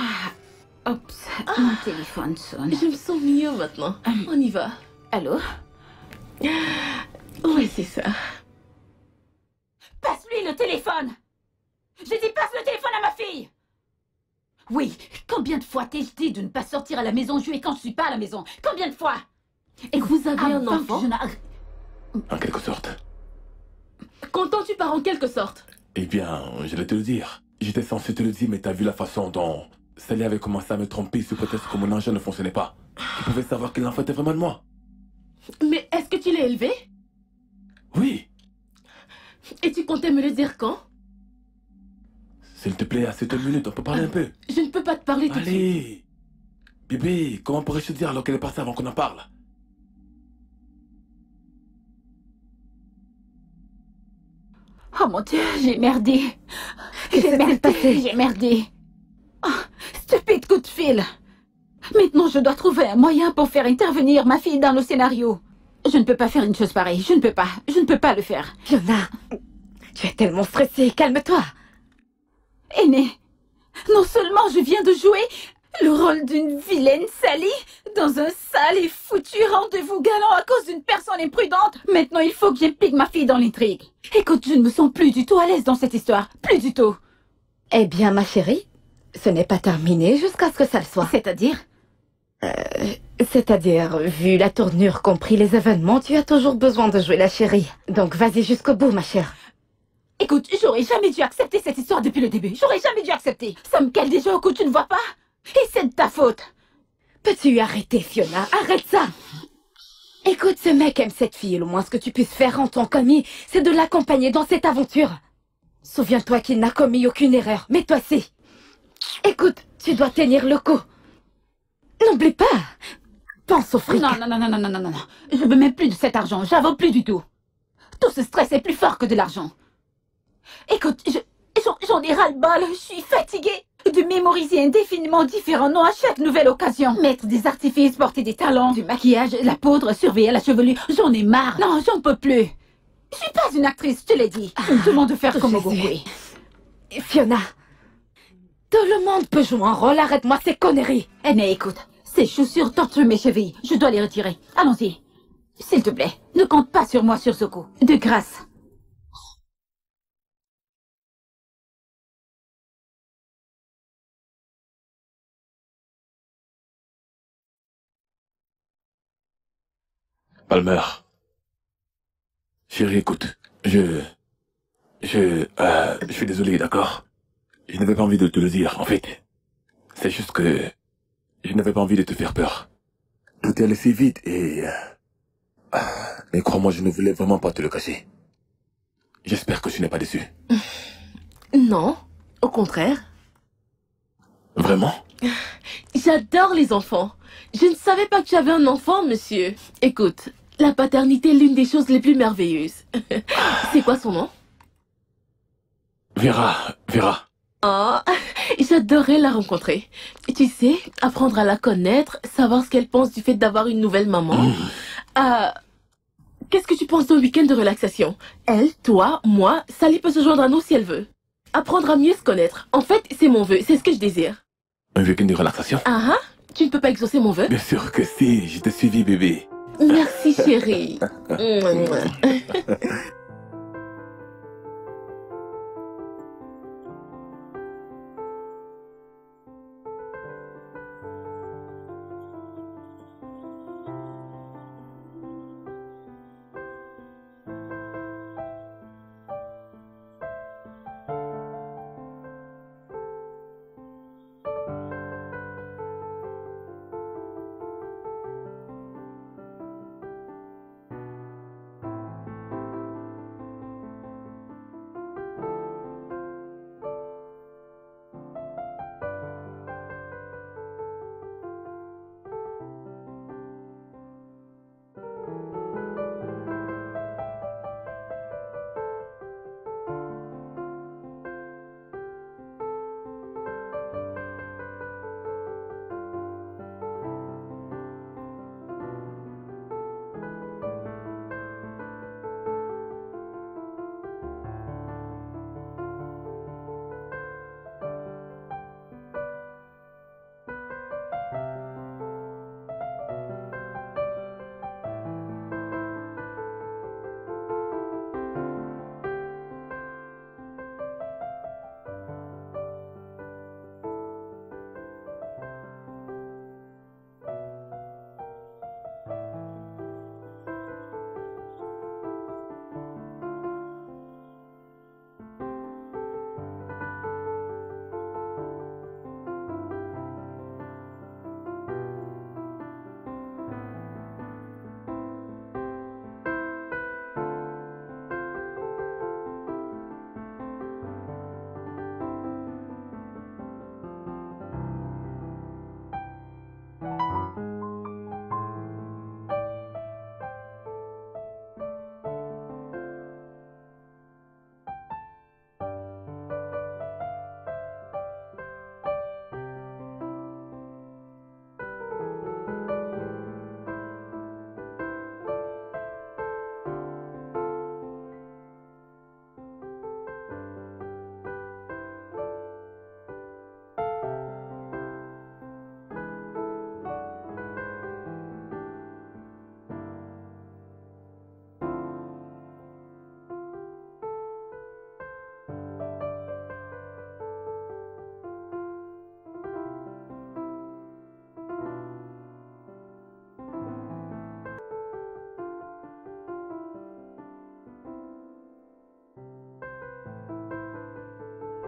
Oups, mon téléphone sonne. Je me sens mieux maintenant. On y va. Allô? Oui, c'est ça. Passe-lui le téléphone! J'ai dit passe le téléphone à ma fille! Oui, combien de fois t'ai-je dit de ne pas sortir à la maison jouer quand je suis pas à la maison? Combien de fois? Et vous avez un Avant enfant? que je n'arrive- En quelque sorte. Qu'entends-tu par en quelque sorte? Eh bien, je vais te le dire. J'étais censé te le dire, mais t'as vu la façon dont Sally avait commencé à me tromper sous prétexte que mon engin ne fonctionnait pas. Tu pouvais savoir que l'enfant était vraiment de moi. Mais est-ce que tu l'as élevé? Oui. Et tu comptais me le dire quand? S'il te plaît, à 7 minutes, on peut parler un peu. Je ne peux pas te parler tout de suite. Allez. Bébé, comment pourrais-je te dire alors qu'elle est partie avant qu'on en parle? Oh mon Dieu, j'ai merdé. J'ai merdé. Oh, stupide coup de fil. Maintenant, je dois trouver un moyen pour faire intervenir ma fille dans le scénario. Je ne peux pas faire une chose pareille. Je ne peux pas. Je ne peux pas le faire. Fiona, tu es tellement stressée. Calme-toi. Aîné, non seulement je viens de jouer le rôle d'une vilaine Sally dans un sale et foutu rendez-vous galant à cause d'une personne imprudente, maintenant il faut que j'implique ma fille dans l'intrigue. Écoute, je ne me sens plus du tout à l'aise dans cette histoire. Plus du tout. Eh bien, ma chérie, ce n'est pas terminé jusqu'à ce que ça le soit. C'est-à-dire? C'est-à-dire, vu la tournure qu'ont pris les événements, tu as toujours besoin de jouer la chérie. Donc vas-y jusqu'au bout, ma chère. Écoute, j'aurais jamais dû accepter cette histoire depuis le début. J'aurais jamais dû accepter. Ça me cale déjà au cou, tu ne vois pas? Et c'est de ta faute. Peux-tu arrêter, Fiona? Arrête ça! Écoute, ce mec aime cette fille. Le moins ce que tu puisses faire en tant qu'ami, c'est de l'accompagner dans cette aventure. Souviens-toi qu'il n'a commis aucune erreur, mais toi si. Écoute, tu dois tenir le coup. N'oublie pas. Pense au fric. Non. Je veux même plus de cet argent. J'en veux plus du tout. Tout ce stress est plus fort que de l'argent. Écoute, j'en ai ras-le-bol. Je suis fatiguée de mémoriser indéfiniment différents noms à chaque nouvelle occasion. Mettre des artifices, porter des talons, du maquillage, la poudre, surveiller la chevelure. J'en ai marre. Non, j'en peux plus. Je suis pas une actrice, je te l'ai dit. Je me demande de faire comme Ogokwe. Fiona, tout le monde peut jouer un rôle. Arrête-moi ces conneries. Aîné, écoute. Ces chaussures torturent mes chevilles. Je dois les retirer. Allons-y. S'il te plaît, ne compte pas sur moi sur ce coup. De grâce. Palmer. Chérie, écoute. Je suis désolé, d'accord? Je n'avais pas envie de te le dire, en fait. C'est juste que je n'avais pas envie de te faire peur. Tout est allé si vite et... mais crois-moi, je ne voulais vraiment pas te le cacher. J'espère que tu n'es pas déçu. Non, au contraire. Vraiment? J'adore les enfants. Je ne savais pas que tu avais un enfant, monsieur. Écoute, la paternité est l'une des choses les plus merveilleuses. C'est quoi son nom? Vera. Oh, j'adorais la rencontrer. Tu sais, apprendre à la connaître, savoir ce qu'elle pense du fait d'avoir une nouvelle maman. Qu'est-ce que tu penses d'un week-end de relaxation? Elle, toi, moi, Sally peut se joindre à nous si elle veut. Apprendre à mieux se connaître. En fait, c'est mon vœu, c'est ce que je désire. Un week-end de relaxation? Ah, tu ne peux pas exaucer mon vœu? Bien sûr que si, je t'ai suivi, bébé. Merci, chérie.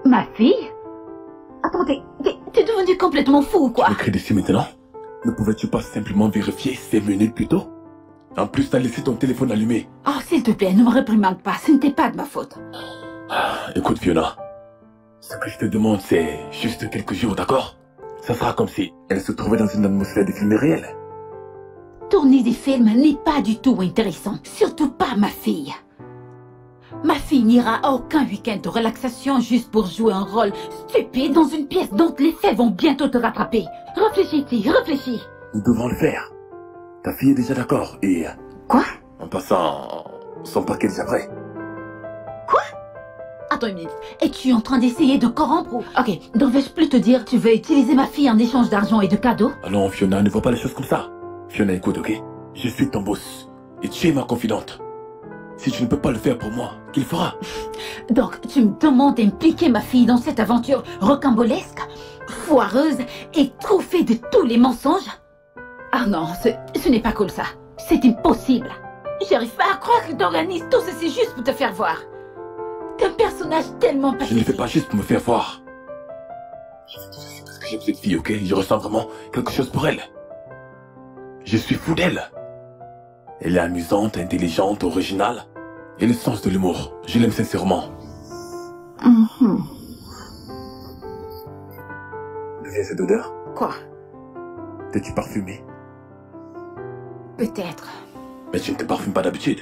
Ma fille? Attendez, t'es devenu complètement fou ou quoi? Tu me cries dessus maintenant? Ne pouvais-tu pas simplement vérifier 5 minutes plus tôt? En plus, t'as laissé ton téléphone allumé. Oh, s'il te plaît, ne me réprimande pas, ce n'était pas de ma faute. Écoute, Fiona, ce que je te demande, c'est juste quelques jours, d'accord? Ça sera comme si elle se trouvait dans une atmosphère de film réel. Tourner des films n'est pas du tout intéressant, surtout pas ma fille. Ma fille n'ira à aucun week-end de relaxation juste pour jouer un rôle stupide dans une pièce dont les faits vont bientôt te rattraper. Réfléchis, T, réfléchis. Nous devons le faire. Ta fille est déjà d'accord et... Quoi? En passant, son paquet est déjà prêt. Attends une minute, es-tu en train d'essayer de corrompre ou... Ok, devrais-je plus te dire tu veux utiliser ma fille en échange d'argent et de cadeaux? Ah non, Fiona, ne vois pas les choses comme ça. Fiona, écoute, ok? Je suis ton boss et tu es ma confidente. Si tu ne peux pas le faire pour moi, qui le fera? Donc, tu me demandes d'impliquer ma fille dans cette aventure rocambolesque, foireuse et truffée de tous les mensonges? Ah non, ce n'est pas cool ça. C'est impossible. J'arrive pas à croire que t'organises tout ceci juste pour te faire voir. T'es un personnage tellement Je ne le pathétique. fais pas juste pour me faire voir. Je fais tout ça parce que j'aime cette fille, ok? Je ressens vraiment quelque chose pour elle. Je suis fou d'elle. Elle est amusante, intelligente, originale. Et le sens de l'humour. Je l'aime sincèrement. D'où vient cette odeur? Quoi? T'es-tu parfumée? Peut-être. Mais tu ne te parfumes pas d'habitude.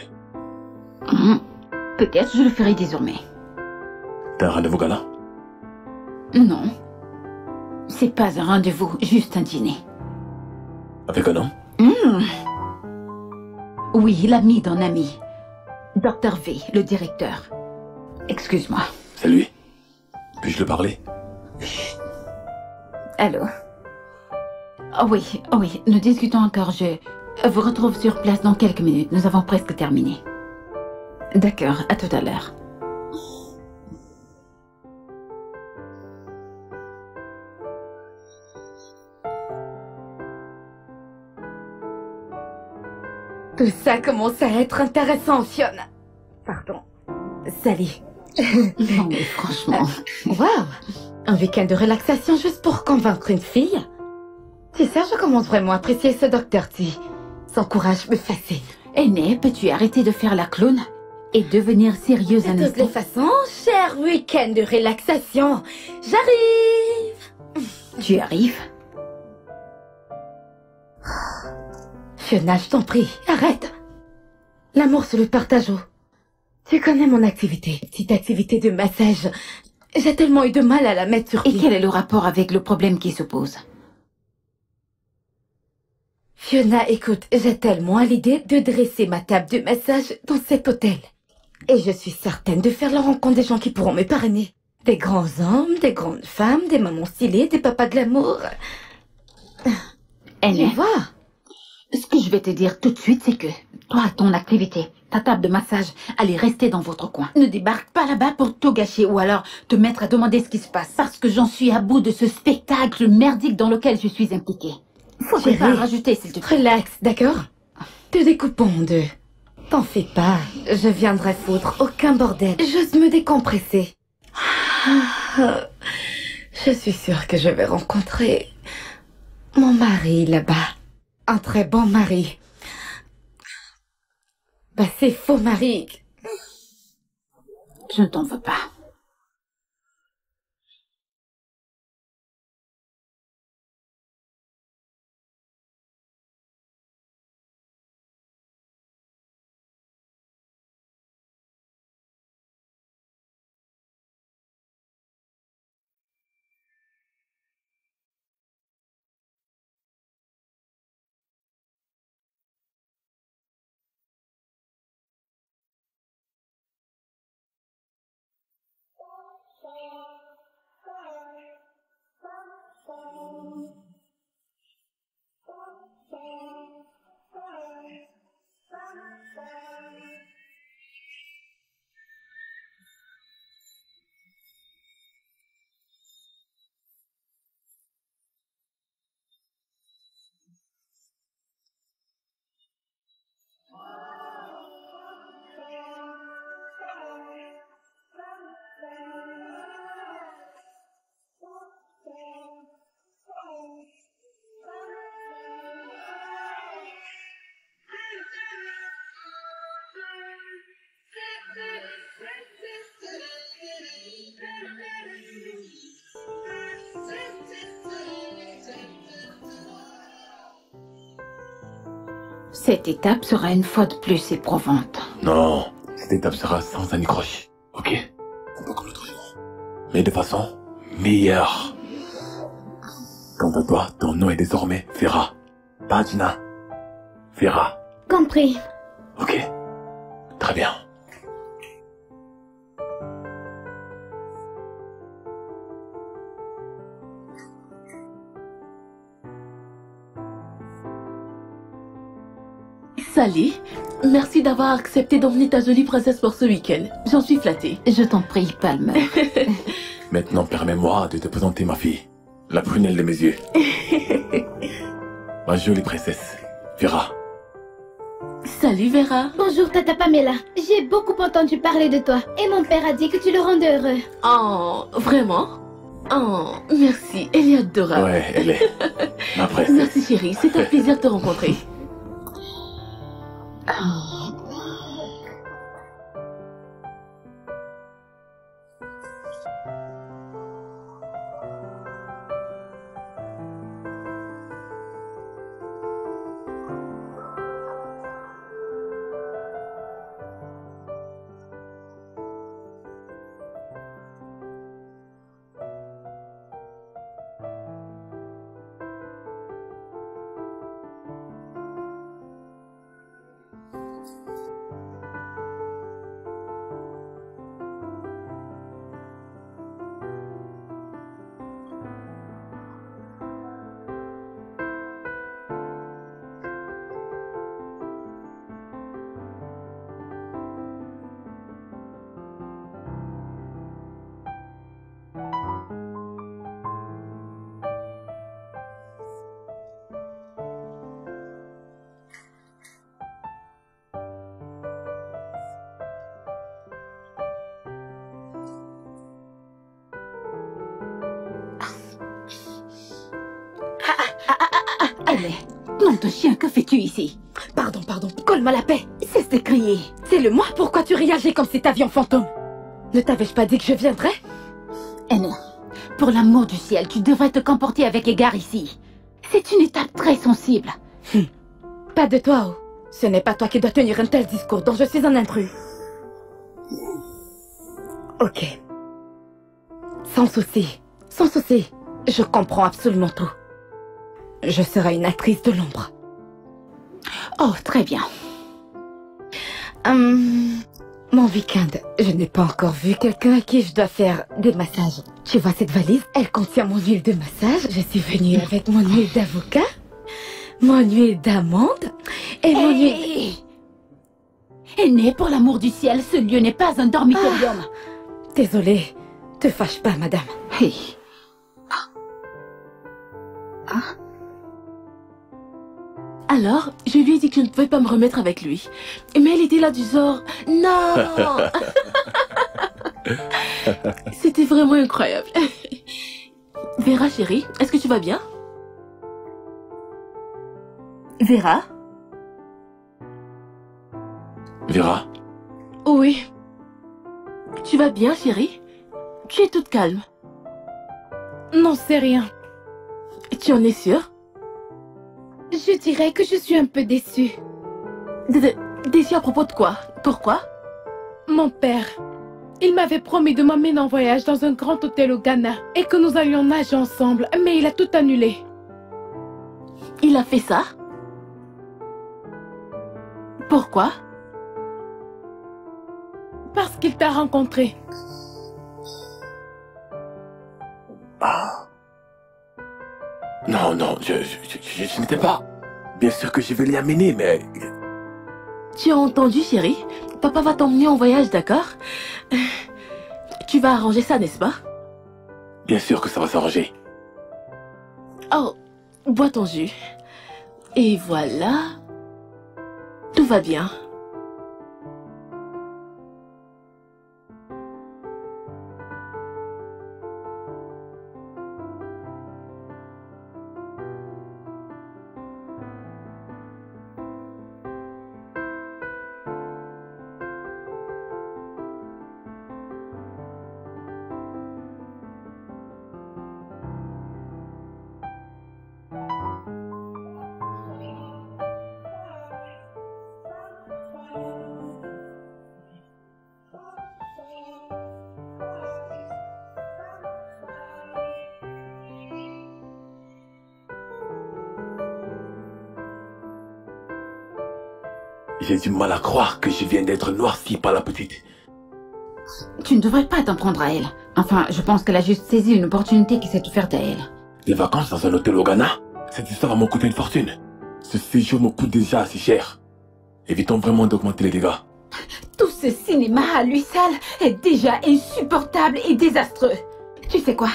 Peut-être je le ferai désormais. T'as un rendez-vous gala? Non. C'est pas un rendez-vous, juste un dîner. Avec un homme? Oui, l'ami d'un ami. Dr. V, le directeur. Excuse-moi. C'est lui? Puis-je le parler? Allô? Oh oui, nous discutons encore. Je vous retrouve sur place dans quelques minutes. Nous avons presque terminé. D'accord, à tout à l'heure. Tout ça commence à être intéressant, Fiona. Pardon. Salut. Non mais franchement... Waouh! Un week-end de relaxation juste pour convaincre une fille? Tu sais, je commence vraiment à apprécier ce docteur T. Son courage me fascine. Aînée, peux-tu arrêter de faire la clown et devenir sérieuse un De toutes les instant? façons, cher week-end de relaxation, j'arrive! Tu arrives? Fiona, je t'en prie, arrête. L'amour se le partage. Tu connais mon activité, petite activité de massage. J'ai tellement eu de mal à la mettre sur Et pied. quel est le rapport avec le problème qui se pose? Fiona, écoute, j'ai tellement à l'idée de dresser ma table de massage dans cet hôtel. Et je suis certaine de faire la rencontre des gens qui pourront me parrainer. Des grands hommes, des grandes femmes, des mamans stylées, des papas glamour. Tu Aînée, vois? ce que je vais te dire tout de suite, c'est que toi, ton activité, ta table de massage, allez rester dans votre coin. Ne débarque pas là-bas pour tout gâcher ou alors te mettre à demander ce qui se passe parce que j'en suis à bout de ce spectacle merdique dans lequel je suis impliquée. Faudrait pas Chérie, rajouter, s'il te plaît. relax, d'accord? Te découpons en deux. T'en fais pas, je viendrai foutre aucun bordel. Juste me décompresser. Je suis sûre que je vais rencontrer mon mari là-bas. Un très bon mari. Bah c'est faux mari. Je ne t'en veux pas. Cette étape sera une fois de plus éprouvante. Non, cette étape sera sans anicroche. Ok? Un peu comme l'autre jour. Mais de façon meilleure. Quant à toi, ton nom est désormais Vera. Pas Gina. Vera. Compris. Ok. Très bien. Sally, merci d'avoir accepté d'emmener ta jolie princesse pour ce week-end. J'en suis flattée. Je t'en prie, Palmer. Maintenant, permets-moi de te présenter ma fille. La prunelle de mes yeux. Ma jolie princesse, Vera. Salut Vera. Bonjour Tata Pamela. J'ai beaucoup entendu parler de toi et mon père a dit que tu le rendais heureux. Oh, vraiment? Oh, merci. Elle est adorable. Ouais, elle est ma princesse. Merci chérie, c'est un plaisir de te rencontrer. Allez, nom de chien, que fais-tu ici? Pardon, colle-moi la paix. Cesse de crier. C'est le moi, pourquoi tu réagis comme cet avion fantôme? Ne t'avais-je pas dit que je viendrais? Eh non, pour l'amour du ciel, tu devrais te comporter avec égard ici. C'est une étape très sensible. Pas de toi, oh. Ce n'est pas toi qui dois tenir un tel discours dont je suis un intrus. Ok. Sans souci. Je comprends absolument tout. Je serai une actrice de l'ombre. Oh, très bien. Mon week-end, je n'ai pas encore vu quelqu'un à qui je dois faire des massages. Tu vois cette valise? Elle contient mon huile de massage. Je suis venue avec mon huile d'avocat, mon huile d'amande et mon huile... Aîné, pour l'amour du ciel, ce lieu n'est pas un dormitorium. Désolée, te fâche pas, madame. Hey. Alors, je lui ai dit que je ne pouvais pas me remettre avec lui. Mais elle était là du genre, non. C'était vraiment incroyable. Vera, chérie, est-ce que tu vas bien? Vera? Vera? Oui. Tu vas bien, chérie? Tu es toute calme. Non, c'est rien. Tu en es sûre? Je dirais que je suis un peu déçue. Déçue à propos de quoi? Pourquoi? Mon père, il m'avait promis de m'emmener en voyage dans un grand hôtel au Ghana et que nous allions nager ensemble, mais il a tout annulé. Il a fait ça? Pourquoi? Parce qu'il t'a rencontré. Ah. Non, je n'étais pas... Bien sûr que je vais l'y amener, mais... Tu as entendu, chérie? Papa va t'emmener en voyage, d'accord? Tu vas arranger ça, n'est-ce pas? Bien sûr que ça va s'arranger. Oh, bois ton jus. Et voilà. Tout va bien. J'ai du mal à croire que je viens d'être noirci par la petite. Tu ne devrais pas t'en prendre à elle. Enfin, je pense qu'elle a juste saisi une opportunité qui s'est offerte à elle. Des vacances dans un hôtel au Ghana? Cette histoire va me coûter une fortune. Ce séjour me coûte déjà assez cher. Évitons vraiment d'augmenter les dégâts. Tout ce cinéma à lui seul est déjà insupportable et désastreux. Tu sais quoi?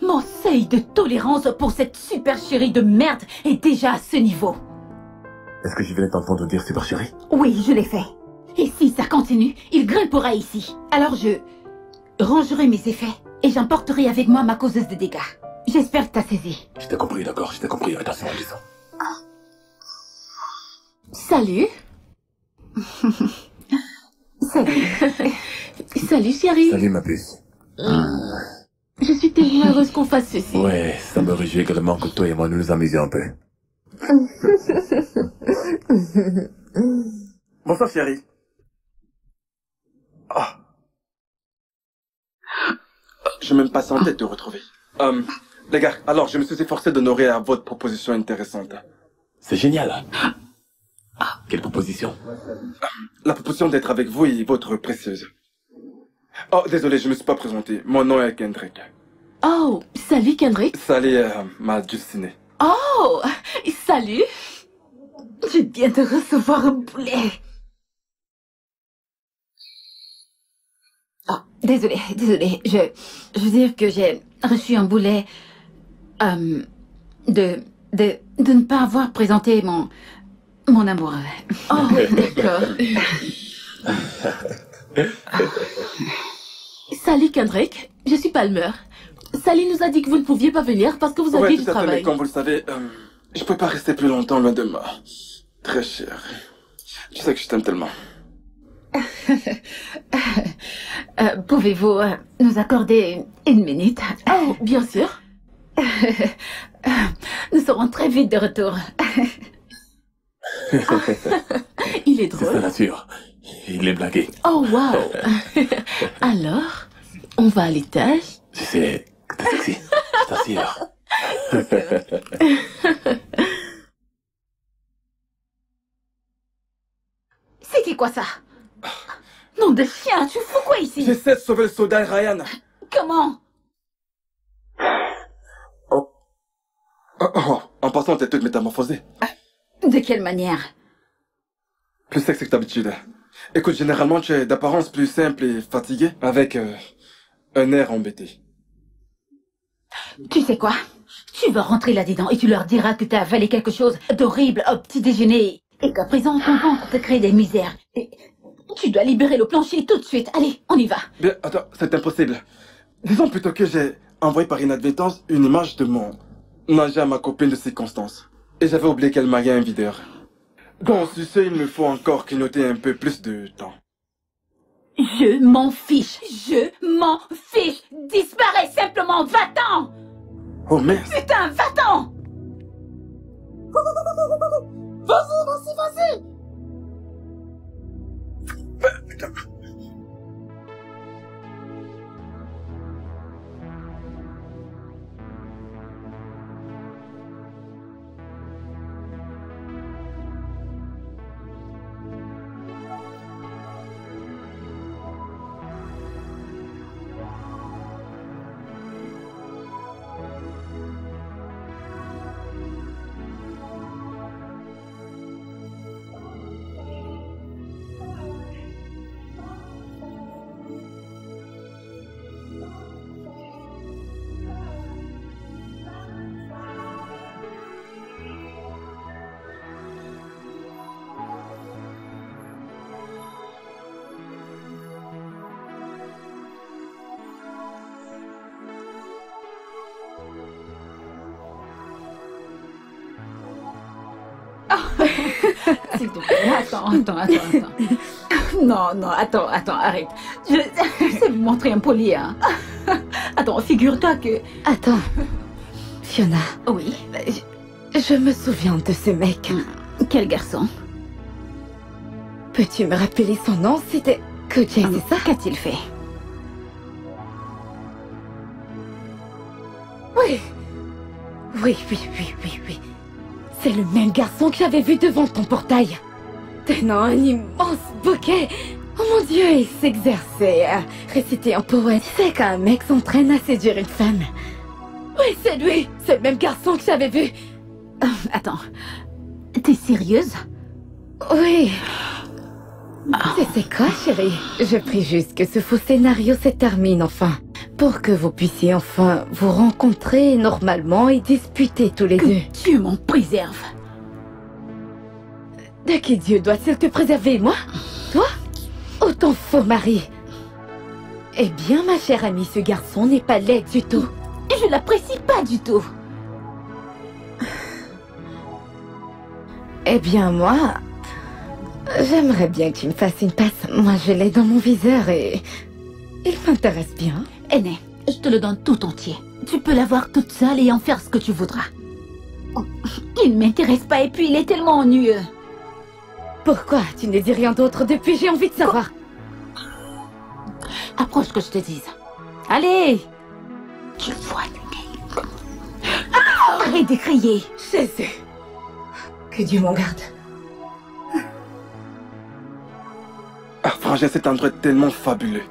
Mon seuil de tolérance pour cette super chérie de merde est déjà à ce niveau. Est-ce que je viens d'entendre dire super chérie? Oui, je l'ai fait. Et si ça continue, il grimpera ici. Alors je rangerai mes effets et j'emporterai avec moi ma causeuse de dégâts. J'espère que t'as saisi. Je t'ai compris, d'accord, je t'ai compris. Attention, Alison. Salut. Salut. Salut, chérie. Salut, ma puce. Je suis tellement heureuse qu'on fasse ceci. Ouais, ça me réjouit également que toi et moi nous nous amusions un peu. Bonsoir, chérie. Ah. Je m'impatientais de te retrouver. Les gars, alors je me suis efforcé d'honorer à votre proposition intéressante. C'est génial. Quelle proposition? La proposition d'être avec vous et votre précieuse. Oh, désolé, je me suis pas présenté. Mon nom est Kendrick. Oh, salut Kendrick. Sally m'a destiné. Oh, salut. Je viens de recevoir un boulet. Oh, désolé. Je veux dire que j'ai reçu un boulet de ne pas avoir présenté mon amoureux. Oh, d'accord. Salut Kendrick, je suis Palmer. Sally nous a dit que vous ne pouviez pas venir parce que vous aviez du tout à fait, mais travail. comme vous le savez, je peux pas rester plus longtemps loin de moi. Très cher. Tu sais que je t'aime tellement. Pouvez-vous nous accorder une minute? Oh, bien sûr. Nous serons très vite de retour. Il est C'est sa drôle. nature. Il est blagué. Oh, wow. Alors, on va à l'étage. Je sais que t'es sexy. Je t'assure. C'était quoi ça? Nom de chien, tu fous quoi ici? J'essaie de sauver le soldat Ryan. Comment? En passant, t'es toute métamorphosée. De quelle manière? Plus sexy que d'habitude. Écoute, généralement, tu es d'apparence plus simple et fatiguée, avec un air embêté. Tu sais quoi? Tu vas rentrer là-dedans et tu leur diras que t'as avalé quelque chose d'horrible au petit déjeuner et qu'à présent ton ventre te crée des misères. Et tu dois libérer le plancher tout de suite. Allez, on y va. Bien, attends, c'est impossible. Disons plutôt que j'ai envoyé par inadvertance une image de mon nager à ma copine de circonstance. Et j'avais oublié qu'elle mariait un videur. Donc, sur ce, il me faut encore clignoter un peu plus de temps. Je m'en fiche. Je m'en fiche. Disparais simplement. Va-t'en. Oh merde. Putain, va-t'en. Vas-y. Putain. S'il te plaît, attends. Non, attends, arrête. Je sais vous montrer impoli, hein. Attends, figure-toi que... Attends. Fiona, Oui, je me souviens de ce mec. quel garçon? Peux-tu me rappeler son nom? C'était Kojay, c'est ça? Qu'a-t-il fait? Oui. Oui. C'est le même garçon que j'avais vu devant ton portail. tenant un immense bouquet. Oh mon Dieu, il s'exerçait à réciter un poème. C'est qu'un mec s'entraîne à séduire une femme. Oui, c'est lui. C'est le même garçon que j'avais vu. Attends, t'es sérieuse? Oui. C'est quoi, chérie? Je prie juste que ce faux scénario se termine enfin. Pour que vous puissiez enfin vous rencontrer normalement et disputer tous les deux. Dieu m'en préserve. De qui Dieu doit-il te préserver, moi? Toi? Ou ton faux mari? Eh bien, ma chère amie, ce garçon n'est pas laid du tout. Je l'apprécie pas du tout. Eh bien, moi... J'aimerais bien que tu me fasses une passe. Moi, je l'ai dans mon viseur et... il m'intéresse bien. Aîné, je te le donne tout entier. Tu peux l'avoir toute seule et en faire ce que tu voudras. Il ne m'intéresse pas et puis il est tellement ennuyeux. Pourquoi? Tu ne dis rien d'autre depuis, j'ai envie de savoir. Approche que je te dise. Allez! Tu vois du nez. Arrête de crier. Jésus. Que Dieu m'en garde. Ah, frangin, cet endroit est tellement fabuleux.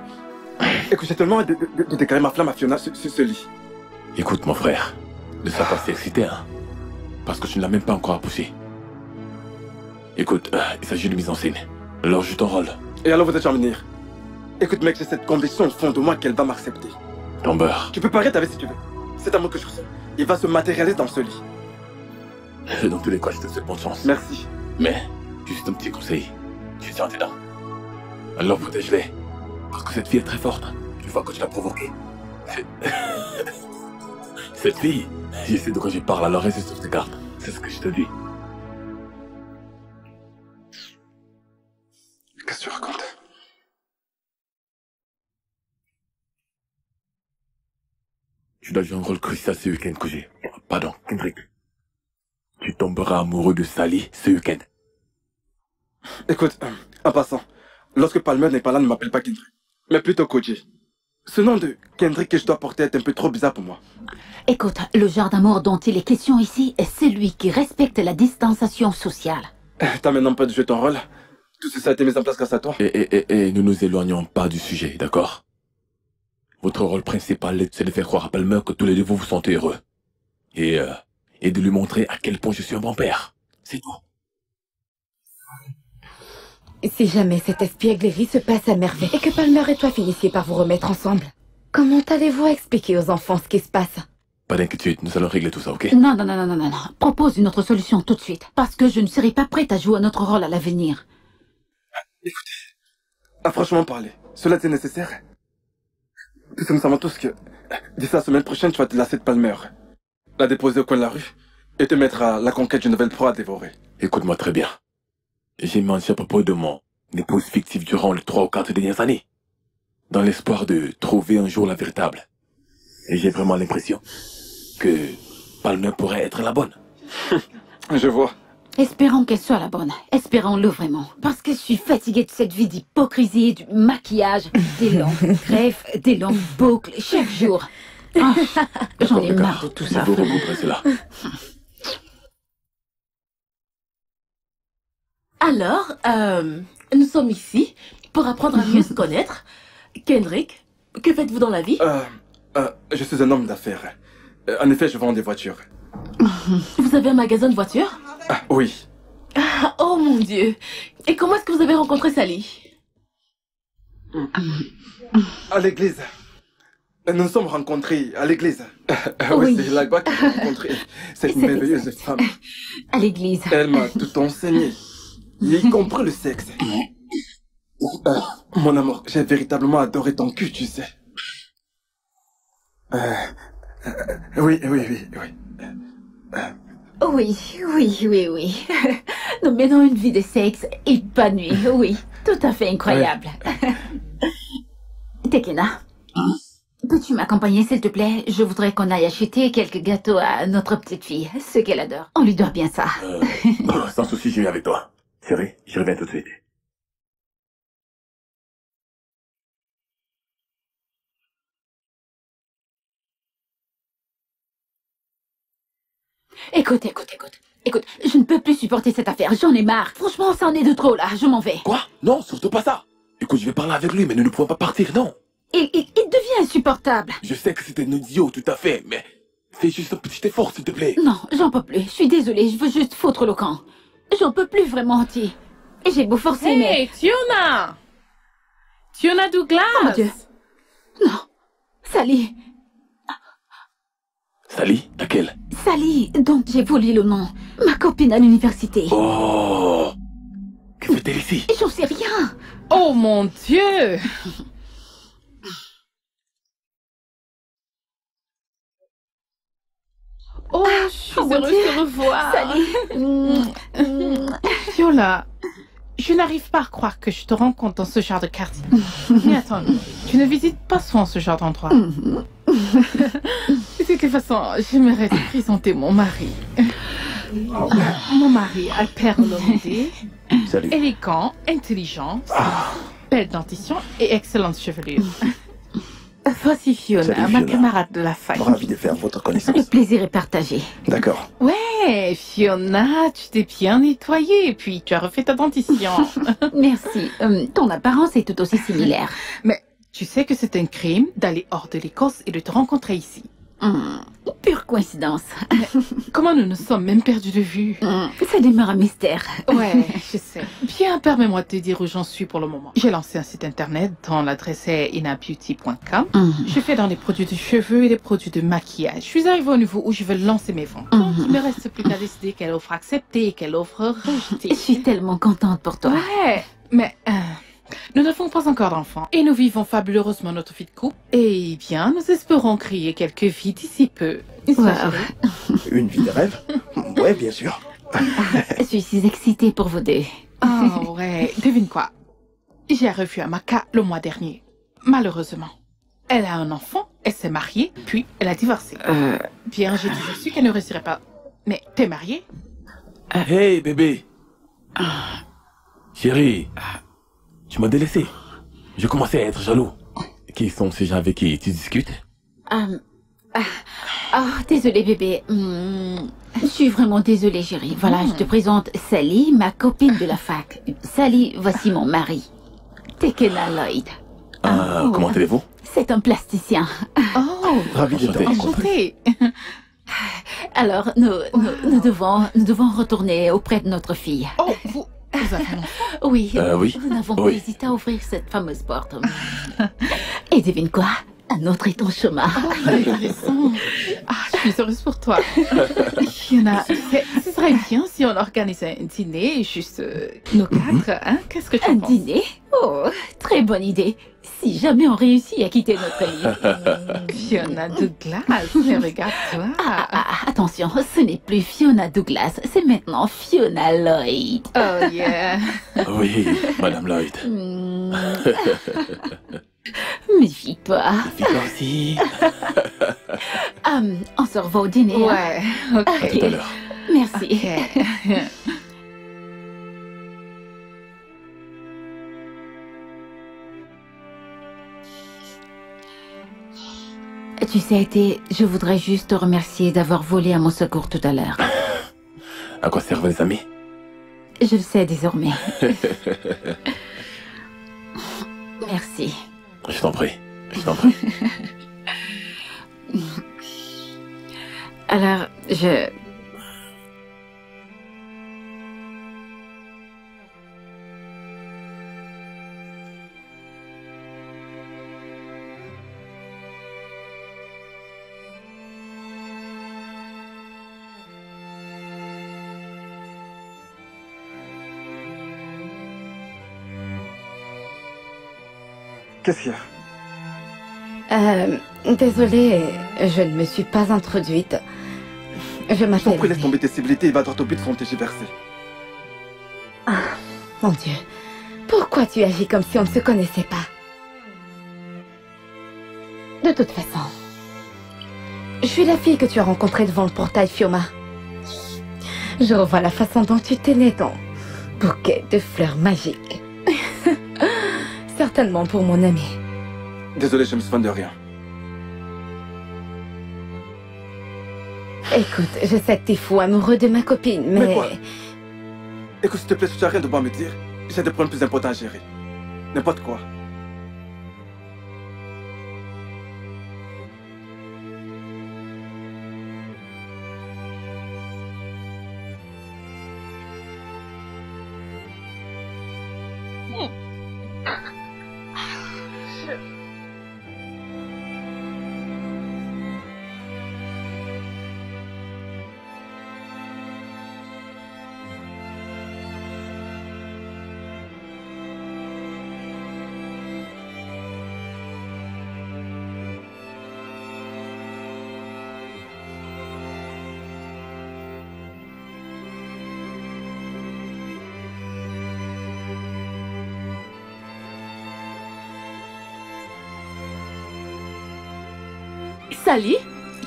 Écoute, j'ai tellement hâte de déclarer ma flamme à Fiona sur ce lit. Écoute, mon frère, ne sois pas si excité, hein. Parce que tu ne l'as même pas encore poussé. Écoute, il s'agit de mise en scène. Alors joue ton rôle. Et alors vous êtes en venir. Écoute mec, j'ai cette conviction au fond de moi qu'elle va m'accepter. Ton beurre. Tu peux paraître avec si tu veux. Cet amour que je ressens, il va se matérialiser dans ce lit. Dans tous les cas, je te souhaite bonne chance. Merci. Mais, juste un petit conseil. Tu tiens tes dents. Alors protège-les. Parce que cette fille est très forte. Tu vois que tu l'as provoquée. Cette fille, je sais de quoi je parle, alors reste sur tes gardes. C'est ce que je te dis. Qu'est-ce que tu racontes? Tu dois jouer un rôle crucial ce week-end, Koji. Pardon, Kendrick. Tu tomberas amoureux de Sally ce week-end. Écoute, en passant, lorsque Palmer n'est pas là, ne m'appelle pas Kendrick, mais plutôt Koji. Ce nom de Kendrick que je dois porter est un peu trop bizarre pour moi. Écoute, le genre d'amour dont il est question ici est celui qui respecte la distanciation sociale. T'as maintenant pas de jouer ton rôle. Tout ça a été mis en place grâce à toi. Et ne nous éloignons pas du sujet, d'accord? Votre rôle principal, c'est de faire croire à Palmer que tous les deux vous vous sentez heureux. Et de lui montrer à quel point je suis un bon père. C'est tout. Si jamais cette espièglerie se passe à merveille et que Palmer et toi finissiez par vous remettre ensemble, comment allez-vous expliquer aux enfants ce qui se passe? Pas d'inquiétude, nous allons régler tout ça, ok? Non. Propose une autre solution tout de suite. Parce que je ne serai pas prête à jouer notre rôle à l'avenir. Écoutez, à franchement parler, cela était nécessaire. Puisque nous savons tous que d'ici la semaine prochaine, tu vas te lasser de Palmer, la déposer au coin de la rue et te mettre à la conquête d'une nouvelle proie à dévorer. Écoute-moi très bien. J'ai menti à propos de mon épouse fictive durant les 3 ou 4 dernières années. Dans l'espoir de trouver un jour la véritable. Et j'ai vraiment l'impression que Palmer pourrait être la bonne. Je vois. Espérons qu'elle soit la bonne. Espérons-le vraiment. Parce que je suis fatiguée de cette vie d'hypocrisie, du maquillage, des longues greffes, des longues boucles, chaque jour. Ah, j'en ai marre de tout ça. Vous regrouperez cela. Alors, nous sommes ici pour apprendre à mieux se connaître. Kendrick, que faites-vous dans la vie? Je suis un homme d'affaires. En effet, je vends des voitures. Vous avez un magasin de voitures? Ah, oui. Ah, oh mon Dieu! Et comment est-ce que vous avez rencontré Sally? À l'église. Nous nous sommes rencontrés à l'église. Oui. C'est là-bas que j'ai rencontré cette merveilleuse femme. À l'église. Elle m'a tout enseigné, y compris le sexe. Mon amour, j'ai véritablement adoré ton cul, tu sais. Oui. Oui. Nous menons une vie de sexe épanouie, oui. Tout à fait incroyable. Tekena, peux-tu m'accompagner s'il te plaît? Je voudrais qu'on aille acheter quelques gâteaux à notre petite fille, ce qu'elle adore. On lui doit bien ça. Sans souci, je viens avec toi. Chérie, je reviens tout de suite. Écoute, je ne peux plus supporter cette affaire, j'en ai marre. Franchement, ça en est de trop là, je m'en vais. Quoi? Non, surtout pas ça. Écoute, je vais parler avec lui, mais nous ne pouvons pas partir, non. Il devient insupportable. Je sais que c'était un idiot, tout à fait, mais fais juste un petit effort, s'il te plaît. Non, j'en peux plus, je suis désolée, je veux juste foutre le camp. J'en peux plus vraiment, Ti. Et j'ai beau forcer, mais... Hey, Fiona! Fiona Douglas! Oh mon Dieu. Non, Sally. Sally? Laquelle? Sally, dont j'ai volé le nom. Ma copine à l'université. Oh! Que fait-elle ici? J'en sais rien. Oh mon Dieu! Oh, je suis mon heureuse Dieu. de te revoir. Sally. Viola, je n'arrive pas à croire que je te rencontre dans ce genre de quartier. Mais attends, tu ne visites pas souvent ce genre d'endroit. De toute façon, j'aimerais te présenter mon mari. Mon mari, Alper Olomide, Salut. élégant, intelligent, belle dentition et excellente chevelure. Voici Fiona, Salut, ma Fiona. camarade de la fac. Ravi de faire votre Le connaissance. plaisir est partagé. D'accord. Ouais, Fiona, tu t'es bien nettoyée et puis tu as refait ta dentition. Merci. Ton apparence est tout aussi similaire. Mais tu sais que c'est un crime d'aller hors de l'Écosse et de te rencontrer ici. Pure coïncidence. Comment nous nous sommes même perdus de vue? Ça demeure un mystère. Ouais, je sais. Bien, permets-moi de te dire où j'en suis pour le moment. J'ai lancé un site internet dont l'adresse est inabeauty.com. Je fais dans les produits de cheveux et les produits de maquillage. Je suis arrivée au niveau où je veux lancer mes ventes. Donc, il me reste plus qu'à décider quelle offre accepter et quelle offre rejeter. Je suis tellement contente pour toi. Ouais, mais nous n'avons pas encore d'enfants et nous vivons fabuleusement notre vie de couple. Et bien, nous espérons créer quelques vies d'ici peu. Wow. Une vie de rêve? Ouais, bien sûr. Je suis si excitée pour vous deux. Oh ouais, devine quoi? J'ai revu Amaka le mois dernier. Malheureusement. Elle a un enfant, elle s'est mariée, puis elle a divorcé. Bien, j'ai toujours su qu'elle ne réussirait pas. Mais t'es mariée? Hey, bébé. Chérie, tu m'as délaissé. Je commençais à être jaloux. Qui sont ces gens avec qui tu discutes? Désolée bébé. Je suis vraiment désolée chérie. Voilà, je te présente Sally, ma copine de la fac. Sally, voici mon mari. Tekena Lloyd. Comment allez-vous? C'est un plasticien. Oh, Ravi de te Enchanté. rencontrer. enchantée. Alors, nous devons retourner auprès de notre fille. Oh, vous avez un enfant? Oui, Oui. nous n'avons pas Oui. hésité à ouvrir cette fameuse porte. Et devine quoi? Un autre est en chemin. Intéressant. Je suis heureuse pour toi. Fiona, ce serait bien si on organisait un dîner, juste nos quatre, hein? Qu'est-ce que tu en Un penses? dîner? Oh, très bonne idée. Si jamais on réussit à quitter notre lit. Fiona Douglas, mais regarde-toi. Attention, ce n'est plus Fiona Douglas, c'est maintenant Fiona Lloyd. Oh yeah. Oui, Madame Lloyd. Méfie-toi. Fais toi aussi. On se revoit au dîner. hein? Ouais, ok. Tout à l'heure. Merci. Ok. Tu sais, Thé, je voudrais juste te remercier d'avoir volé à mon secours tout à l'heure. À quoi servent les amis? Je le sais désormais. Merci. Je t'en prie. Je t'en prie. Alors, Qu'est-ce qu'il y a? Désolée, je ne me suis pas introduite. Je Je t'en m'appelle... prie, laisse tomber tes civilités et va droit au but sans tergiverser. Mon Dieu, pourquoi tu agis comme si on ne se connaissait pas? De toute façon, je suis la fille que tu as rencontrée devant le portail Fiona. Je revois la façon dont tu tenais ton bouquet de fleurs magiques. Certainement pour mon ami. Désolé, je me souviens de rien. Écoute, je sais que t'es fou amoureux de ma copine, mais... Mais quoi? Écoute, s'il te plaît, si tu as rien de bon à me dire, j'essaie de prendre plus important à gérer. N'importe quoi. Sally,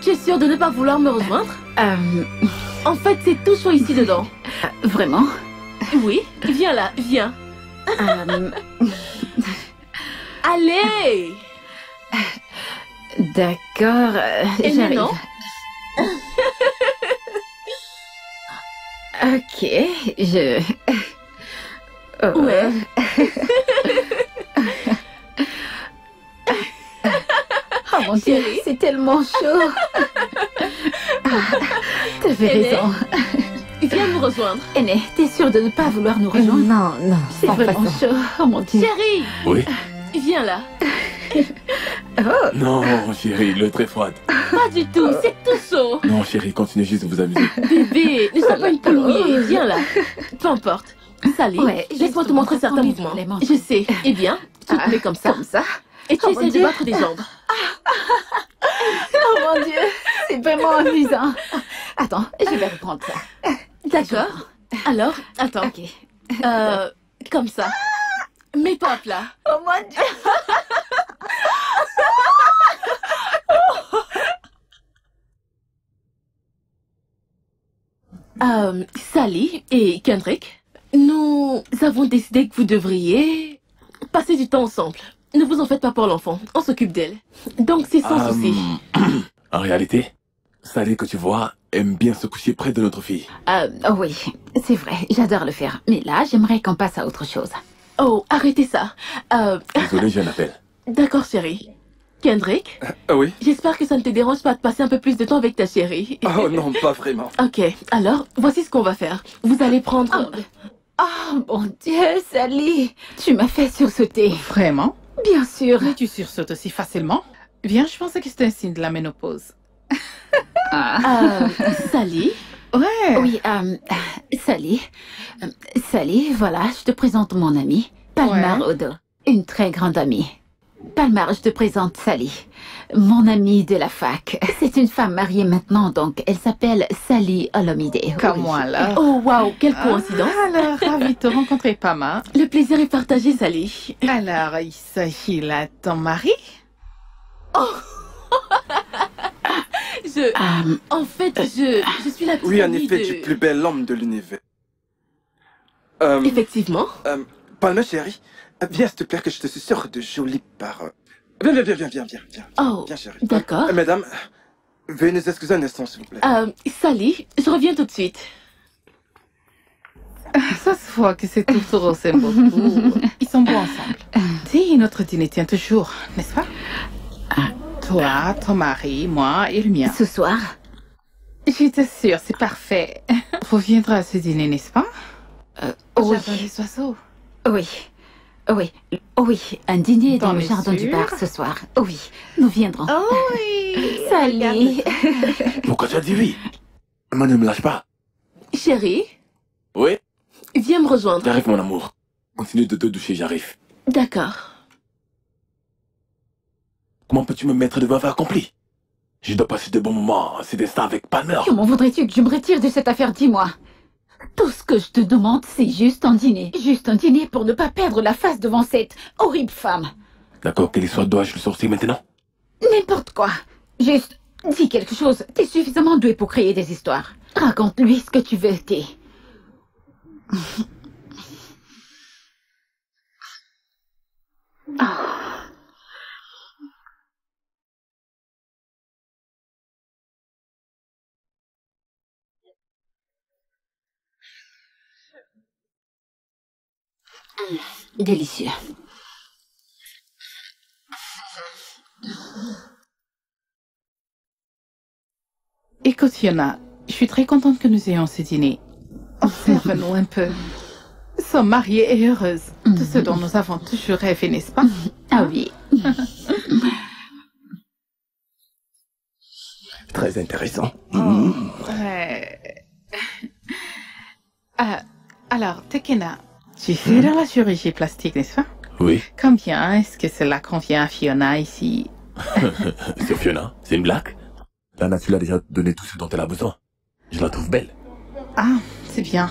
tu es sûre de ne pas vouloir me rejoindre? En fait, c'est tout chaud ici dedans. Vraiment? Oui, viens là, viens. Allez! D'accord, Et j'arrive. maintenant? Ok, je... Oh. Ouais. Oh mon Dieu, Chérie. c'est tellement chaud. T'avais raison. Viens nous rejoindre. Aîné, t'es sûre de ne pas vouloir nous rejoindre? Non, non, C'est sans vraiment façon. chaud. Oh mon Dieu. Chérie, Oui? viens là. Non, chérie, l'eau est très froide. Pas du tout, c'est tout chaud. Non, chérie, continuez juste de vous amuser. Bébé, ne sois pas une poule mouillée. Viens là. Peu importe. Sally, Ouais, laisse-moi te montrer certains envie de mouvements. les manger. Je sais. Eh bien, tu te mets comme ça. Comme ça? Et tu Oh mon essaies de Dieu. battre des jambes. Oh mon Dieu, c'est vraiment amusant. Attends, je vais reprendre ça. D'accord. Alors, attends. Ok. Comme ça. Mais pas à plat. Oh mon Dieu. Sally et Kendrick, nous avons décidé que vous devriez passer du temps ensemble. Ne vous en faites pas pour l'enfant, on s'occupe d'elle. Donc c'est sans souci. En réalité, Sally, que tu vois, aime bien se coucher près de notre fille. Oh oui, c'est vrai, j'adore le faire. Mais là, j'aimerais qu'on passe à autre chose. Oh, arrêtez ça. Désolé, j'ai un appel. D'accord, chérie. Kendrick, Oui? j'espère que ça ne te dérange pas de passer un peu plus de temps avec ta chérie. Oh non, pas vraiment. Ok, alors, voici ce qu'on va faire. Vous allez prendre... Oh mon Dieu, Sally, tu m'as fait sursauter. Vraiment? Bien sûr. Mais tu sursautes aussi facilement? Bien, je pensais que c'était un signe de la ménopause. Sally, Ouais. Oui, Sally. Sally, voilà, je te présente mon amie, Palmar Ouais. Odo. Une très grande amie. Palmar, je te présente Sally, mon amie de la fac. C'est une femme mariée maintenant, donc elle s'appelle Sally Olomide. Comme Oui. moi, là. oh wow, quelle coïncidence. Alors, ravi de te rencontrer, Pama. Le plaisir est partagé, Sally. Alors, il s'agit là de ton mari? En fait, je suis la petite Oui, en amie effet, de... tu es le plus bel homme de l'univers. Effectivement. Palma, chérie, viens, s'il te plaît, que je te suis sûr de jolies paroles. Viens. Oh, Viens, chérie. d'accord. Mesdames, veuillez nous excuser un instant, s'il vous plaît. Sally, je reviens tout de suite. Ça se voit que c'est tout c'est beaucoup. Ils sont beaux ensemble. Dis, notre dîner tient toujours, n'est-ce pas? Toi, ton mari, moi et le mien. Ce soir, Je t'assure, c'est parfait. Vous viendrez à ce dîner, n'est-ce pas? oui, Jardin des oiseaux. oui, un dîner dans T'en le es jardin du sûre? bar ce soir. Oui, nous viendrons. Oh oui! Sally. Pourquoi tu as dit oui? Moi, ne me lâche pas. Chérie, Oui? viens me rejoindre. J'arrive, mon amour. Continue de te doucher, j'arrive. D'accord. Comment peux-tu me mettre devant faire accompli? Je dois passer de bons moments, c'est des stars avec Palmer. Comment voudrais-tu que je me retire de cette affaire? Dis-moi. Tout ce que je te demande, c'est juste un dîner. Juste un dîner pour ne pas perdre la face devant cette horrible femme. D'accord, quelle histoire dois-je le sortir maintenant? N'importe quoi. Juste, dis quelque chose. T'es suffisamment doué pour créer des histoires. Raconte-lui ce que tu veux, t'es. Délicieux. Écoute, Fiona, je suis très contente que nous ayons ce dîner. Observe-nous un peu. Nous sommes mariées et heureuses. De ce dont nous avons toujours rêvé, n'est-ce pas? Ah oui. Très intéressant. Ouais. Alors, Tekena, tu fais dans la chirurgie plastique, n'est-ce pas? Oui. Combien est-ce que cela convient à Fiona ici? Sur Fiona, c'est une blague. La nature lui a déjà donné tout ce dont elle a besoin. Je la trouve belle. Ah, c'est bien.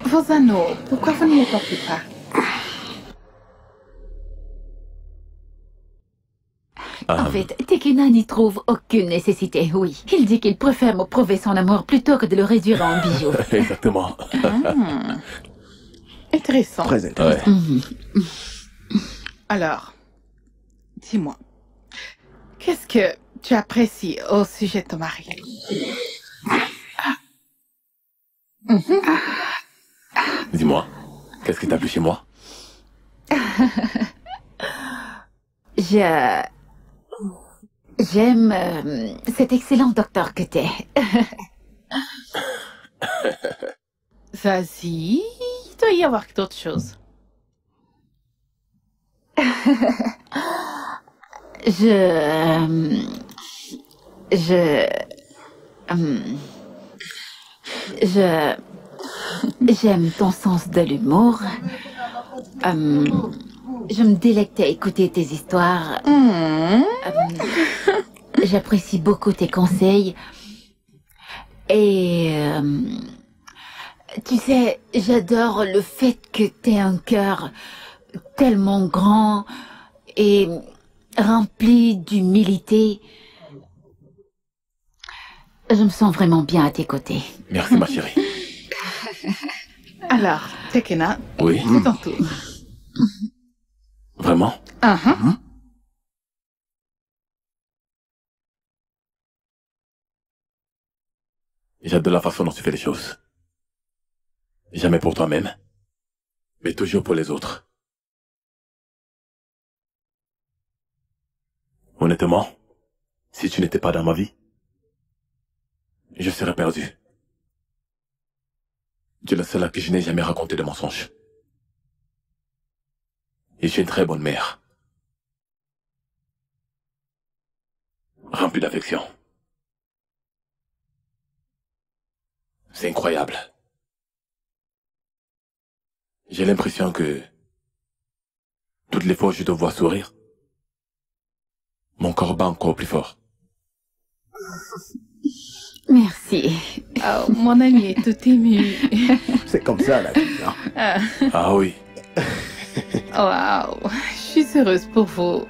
Vos anneaux, pourquoi vous ne les portez pas? En fait, Tekena n'y trouve aucune nécessité, oui. Il dit qu'il préfère me prouver son amour plutôt que de le réduire en bijoux. Exactement. Intéressant. Très intéressant. Ouais. Alors, dis-moi, qu'est-ce que tu apprécies au sujet de ton mari? Dis-moi, qu'est-ce que t'as plu chez moi? J'aime cet excellent docteur que t'es. Vas-y, il doit y avoir d'autres choses. J'aime ton sens de l'humour. Je me délecte à écouter tes histoires. J'apprécie beaucoup tes conseils. Et tu sais, j'adore le fait que t'aies un cœur tellement grand et rempli d'humilité. Je me sens vraiment bien à tes côtés. Merci, ma chérie. Alors, Tekena, Oui. c'est ton tour. Vraiment? J'adore la façon dont tu fais les choses. Jamais pour toi-même, mais toujours pour les autres. Honnêtement, si tu n'étais pas dans ma vie, je serais perdu. Tu es la seule à qui je n'ai jamais raconté de mensonges. Et je suis une très bonne mère. Remplie d'affection. C'est incroyable. J'ai l'impression que toutes les fois que je te vois sourire, mon corps bat encore plus fort. Merci. Oh, mon ami est tout ému. C'est comme ça, la vie. Hein? Ah oui. Waouh, je suis heureuse pour vous.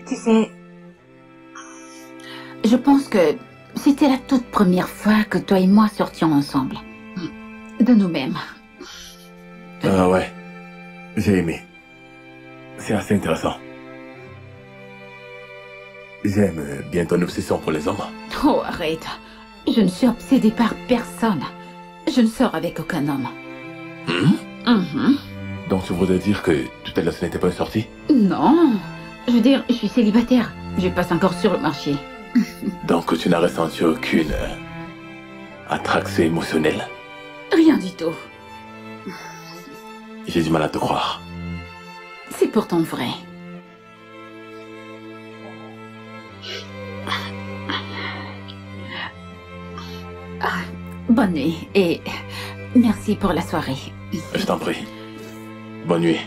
Tu sais, je pense que c'était la toute première fois que toi et moi sortions ensemble. De nous-mêmes. Ah ouais. J'ai aimé. C'est assez intéressant. J'aime bien ton obsession pour les hommes. Oh, arrête. Je ne suis obsédée par personne. Je ne sors avec aucun homme. Donc tu voudrais dire que tout à l'heure ce n'était pas une sortie? Non. Je veux dire, je suis célibataire. Je passe encore sur le marché. Donc tu n'as ressenti aucune attraction émotionnelle? Rien du tout. J'ai du mal à te croire. C'est pourtant vrai. Bonne nuit et merci pour la soirée. Je t'en prie. Bonne nuit.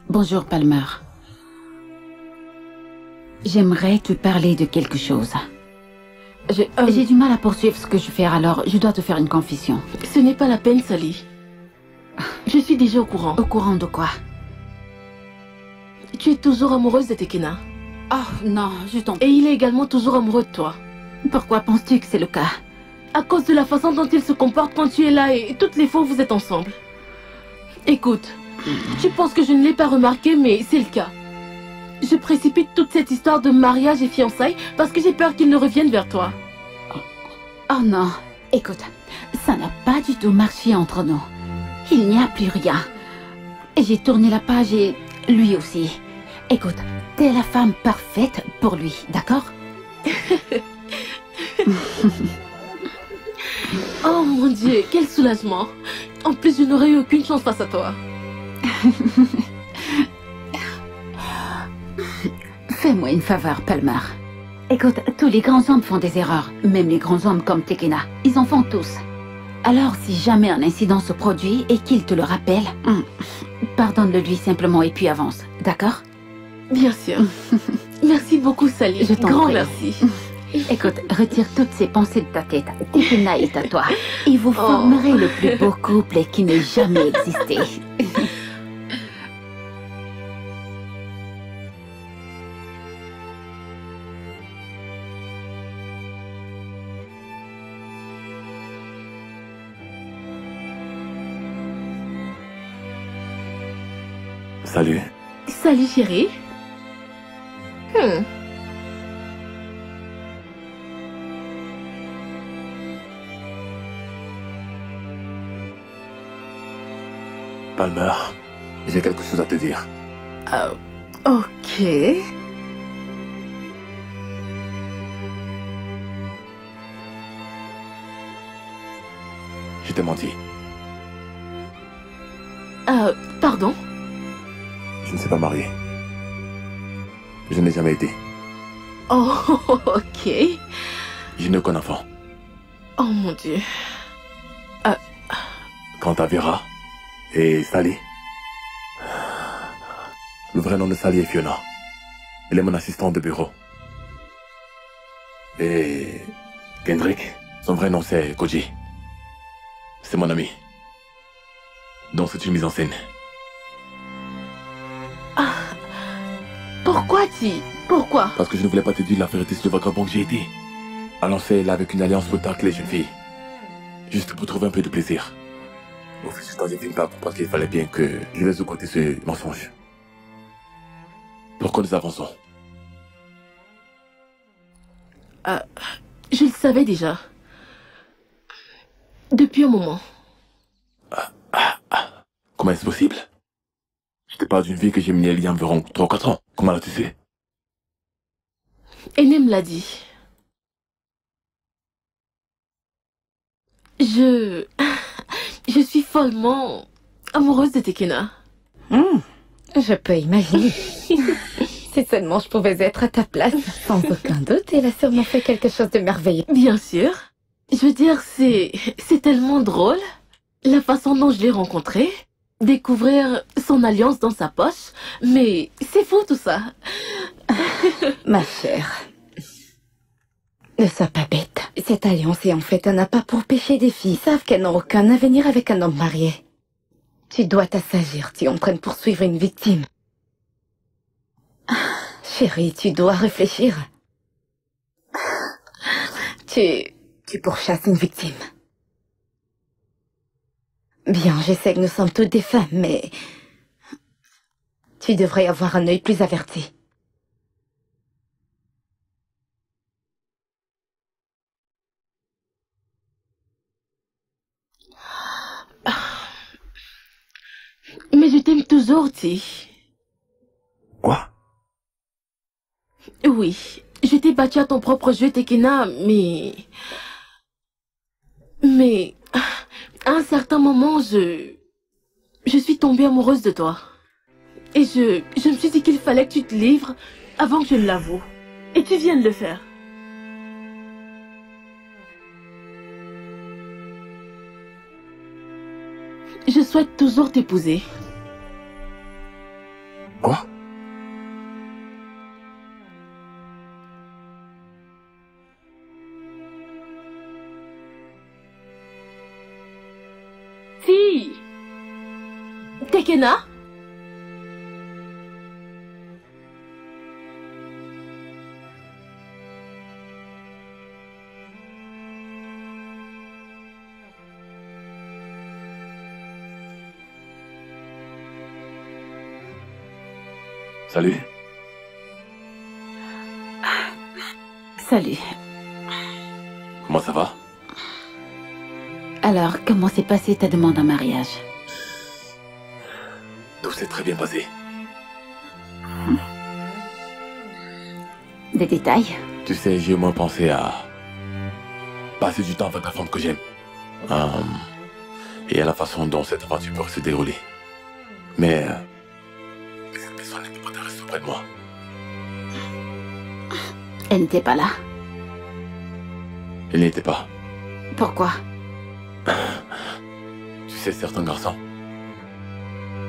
Bonjour, Palmer. J'aimerais te parler de quelque chose. J'ai du mal à poursuivre ce que je fais, alors je dois te faire une confession. Ce n'est pas la peine, Sally. Je suis déjà au courant. Au courant de quoi? Tu es toujours amoureuse de Tekena. Oh non, je t'en... Et il est également toujours amoureux de toi. Pourquoi penses-tu que c'est le cas? À cause de la façon dont il se comporte quand tu es là et toutes les fois où vous êtes ensemble. Écoute, tu penses que je ne l'ai pas remarqué, mais c'est le cas. Je précipite toute cette histoire de mariage et fiançailles parce que j'ai peur qu'il ne revienne vers toi. Oh non, écoute, ça n'a pas du tout marché entre nous. Il n'y a plus rien. J'ai tourné la page et lui aussi. Écoute, t'es la femme parfaite pour lui, d'accord? Oh mon Dieu, quel soulagement. En plus, je n'aurais eu aucune chance face à toi. Fais-moi une faveur, Palmer. Écoute, tous les grands hommes font des erreurs. Même les grands hommes comme Tekena. Ils en font tous. Alors, si jamais un incident se produit et qu'il te le rappelle, pardonne-le lui simplement et puis avance. D'accord? Bien sûr. Merci beaucoup, Sally. Je t'en Grand prie. merci. Écoute, retire toutes ces pensées de ta tête. Tekena est à toi. Et vous formerez le plus beau couple qui n'ait jamais existé. Salut. Salut, chérie. Palmer, j'ai quelque chose à te dire. Ok. Je t'ai menti. Pardon? Je ne suis pas marié. Je n'ai jamais été. Oh, ok. Je n'ai aucun enfant. Oh mon Dieu. Quant à Vera et Sally, le vrai nom de Sally est Fiona. Elle est mon assistante de bureau. Et Kendrick, son vrai nom c'est Koji. C'est mon ami. Donc c'est une mise en scène. Pourquoi, Pourquoi? Parce que je ne voulais pas te dire la vérité sur le vagabond que j'ai été. Alors c'est là avec une alliance pour tacler les jeunes filles. Juste pour trouver un peu de plaisir. Au fil du temps, j'ai fini par comprendre qu'il fallait bien que je laisse de côté ce mensonge. Pourquoi nous avançons? Je le savais déjà. Depuis un moment. Comment est-ce possible? Je te parle d'une vie que j'ai menée il y a environ 3 ou 4 ans. Comment l'as-tu fait? Aîné me l'a dit. Je suis follement amoureuse de Tekena. Je peux imaginer. Si seulement je pouvais être à ta place. Sans aucun doute, il a sûrement fait quelque chose de merveilleux. Bien sûr. Je veux dire, c'est tellement drôle. La façon dont je l'ai rencontré. Découvrir son alliance dans sa poche. Mais c'est fou tout ça. Ma chère, ne sois pas bête. Cette alliance est en fait un appât pour pêcher des filles. Savent qu'elles n'ont aucun avenir avec un homme marié. Tu dois t'assagir, tu es en train de poursuivre une victime. Chérie, tu dois réfléchir. Tu pourchasses une victime. Bien, je sais que nous sommes toutes des femmes, mais tu devrais avoir un œil plus averti. Mais je t'aime toujours, Ti. Quoi? Oui, je t'ai battu à ton propre jeu, Tekena, mais à un certain moment, je suis tombée amoureuse de toi. Et je me suis dit qu'il fallait que tu te livres avant que je ne l'avoue. Et tu viens de le faire. Je souhaite toujours t'épouser. Quoi? Fille! Tekena? Salut. Salut. Comment ça va? Alors, comment s'est passée ta demande en mariage? Tout s'est très bien passé. Des détails? Tu sais, j'ai au moins pensé à passer du temps avec la femme que j'aime. Et à la façon dont cette aventure peut se dérouler. Mais cette personne n'était pas rester auprès de moi. Elle n'était pas là. Elle n'y était pas. Pourquoi? Tu sais, certains garçons.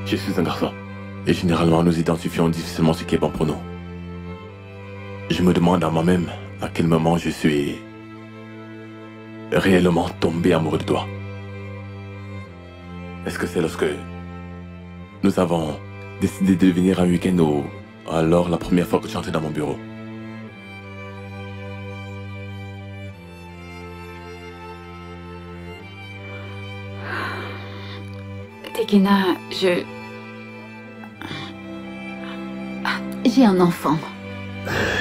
Je suis un garçon. Et généralement, nous identifions difficilement ce qui est bon pour nous. Je me demande à moi-même à quel moment je suis réellement tombé amoureux de toi. Est-ce que c'est lorsque nous avons décidé de venir un week-end ou alors la première fois que tu entrais dans mon bureau? Tekena, j'ai un enfant.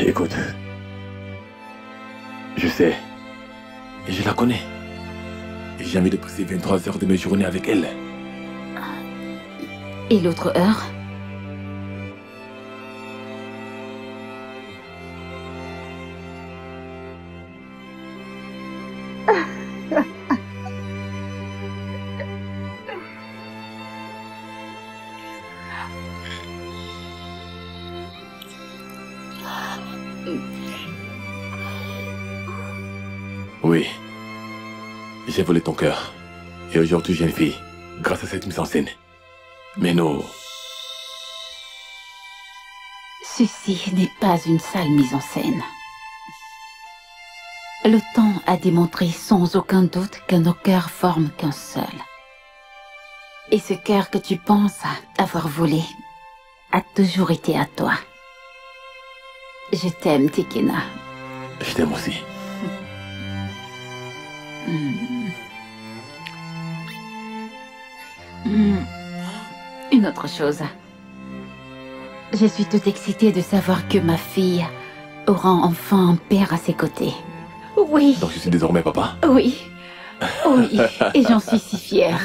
Écoute, je sais, et je la connais. Et j'ai envie de passer 23 heures de mes journées avec elle. Et l'autre heure? Oui, j'ai volé ton cœur. Et aujourd'hui, j'ai une fille, grâce à cette mise en scène. Mais non. Ceci n'est pas une sale mise en scène. Le temps a démontré sans aucun doute que nos cœurs forment qu'un seul. Et ce cœur que tu penses avoir volé a toujours été à toi. Je t'aime, Tekena. Je t'aime aussi. Une autre chose. Je suis toute excitée de savoir que ma fille aura enfin un père à ses côtés. Oui. Donc je suis désormais papa? Oui. Oui. Et j'en suis si fière.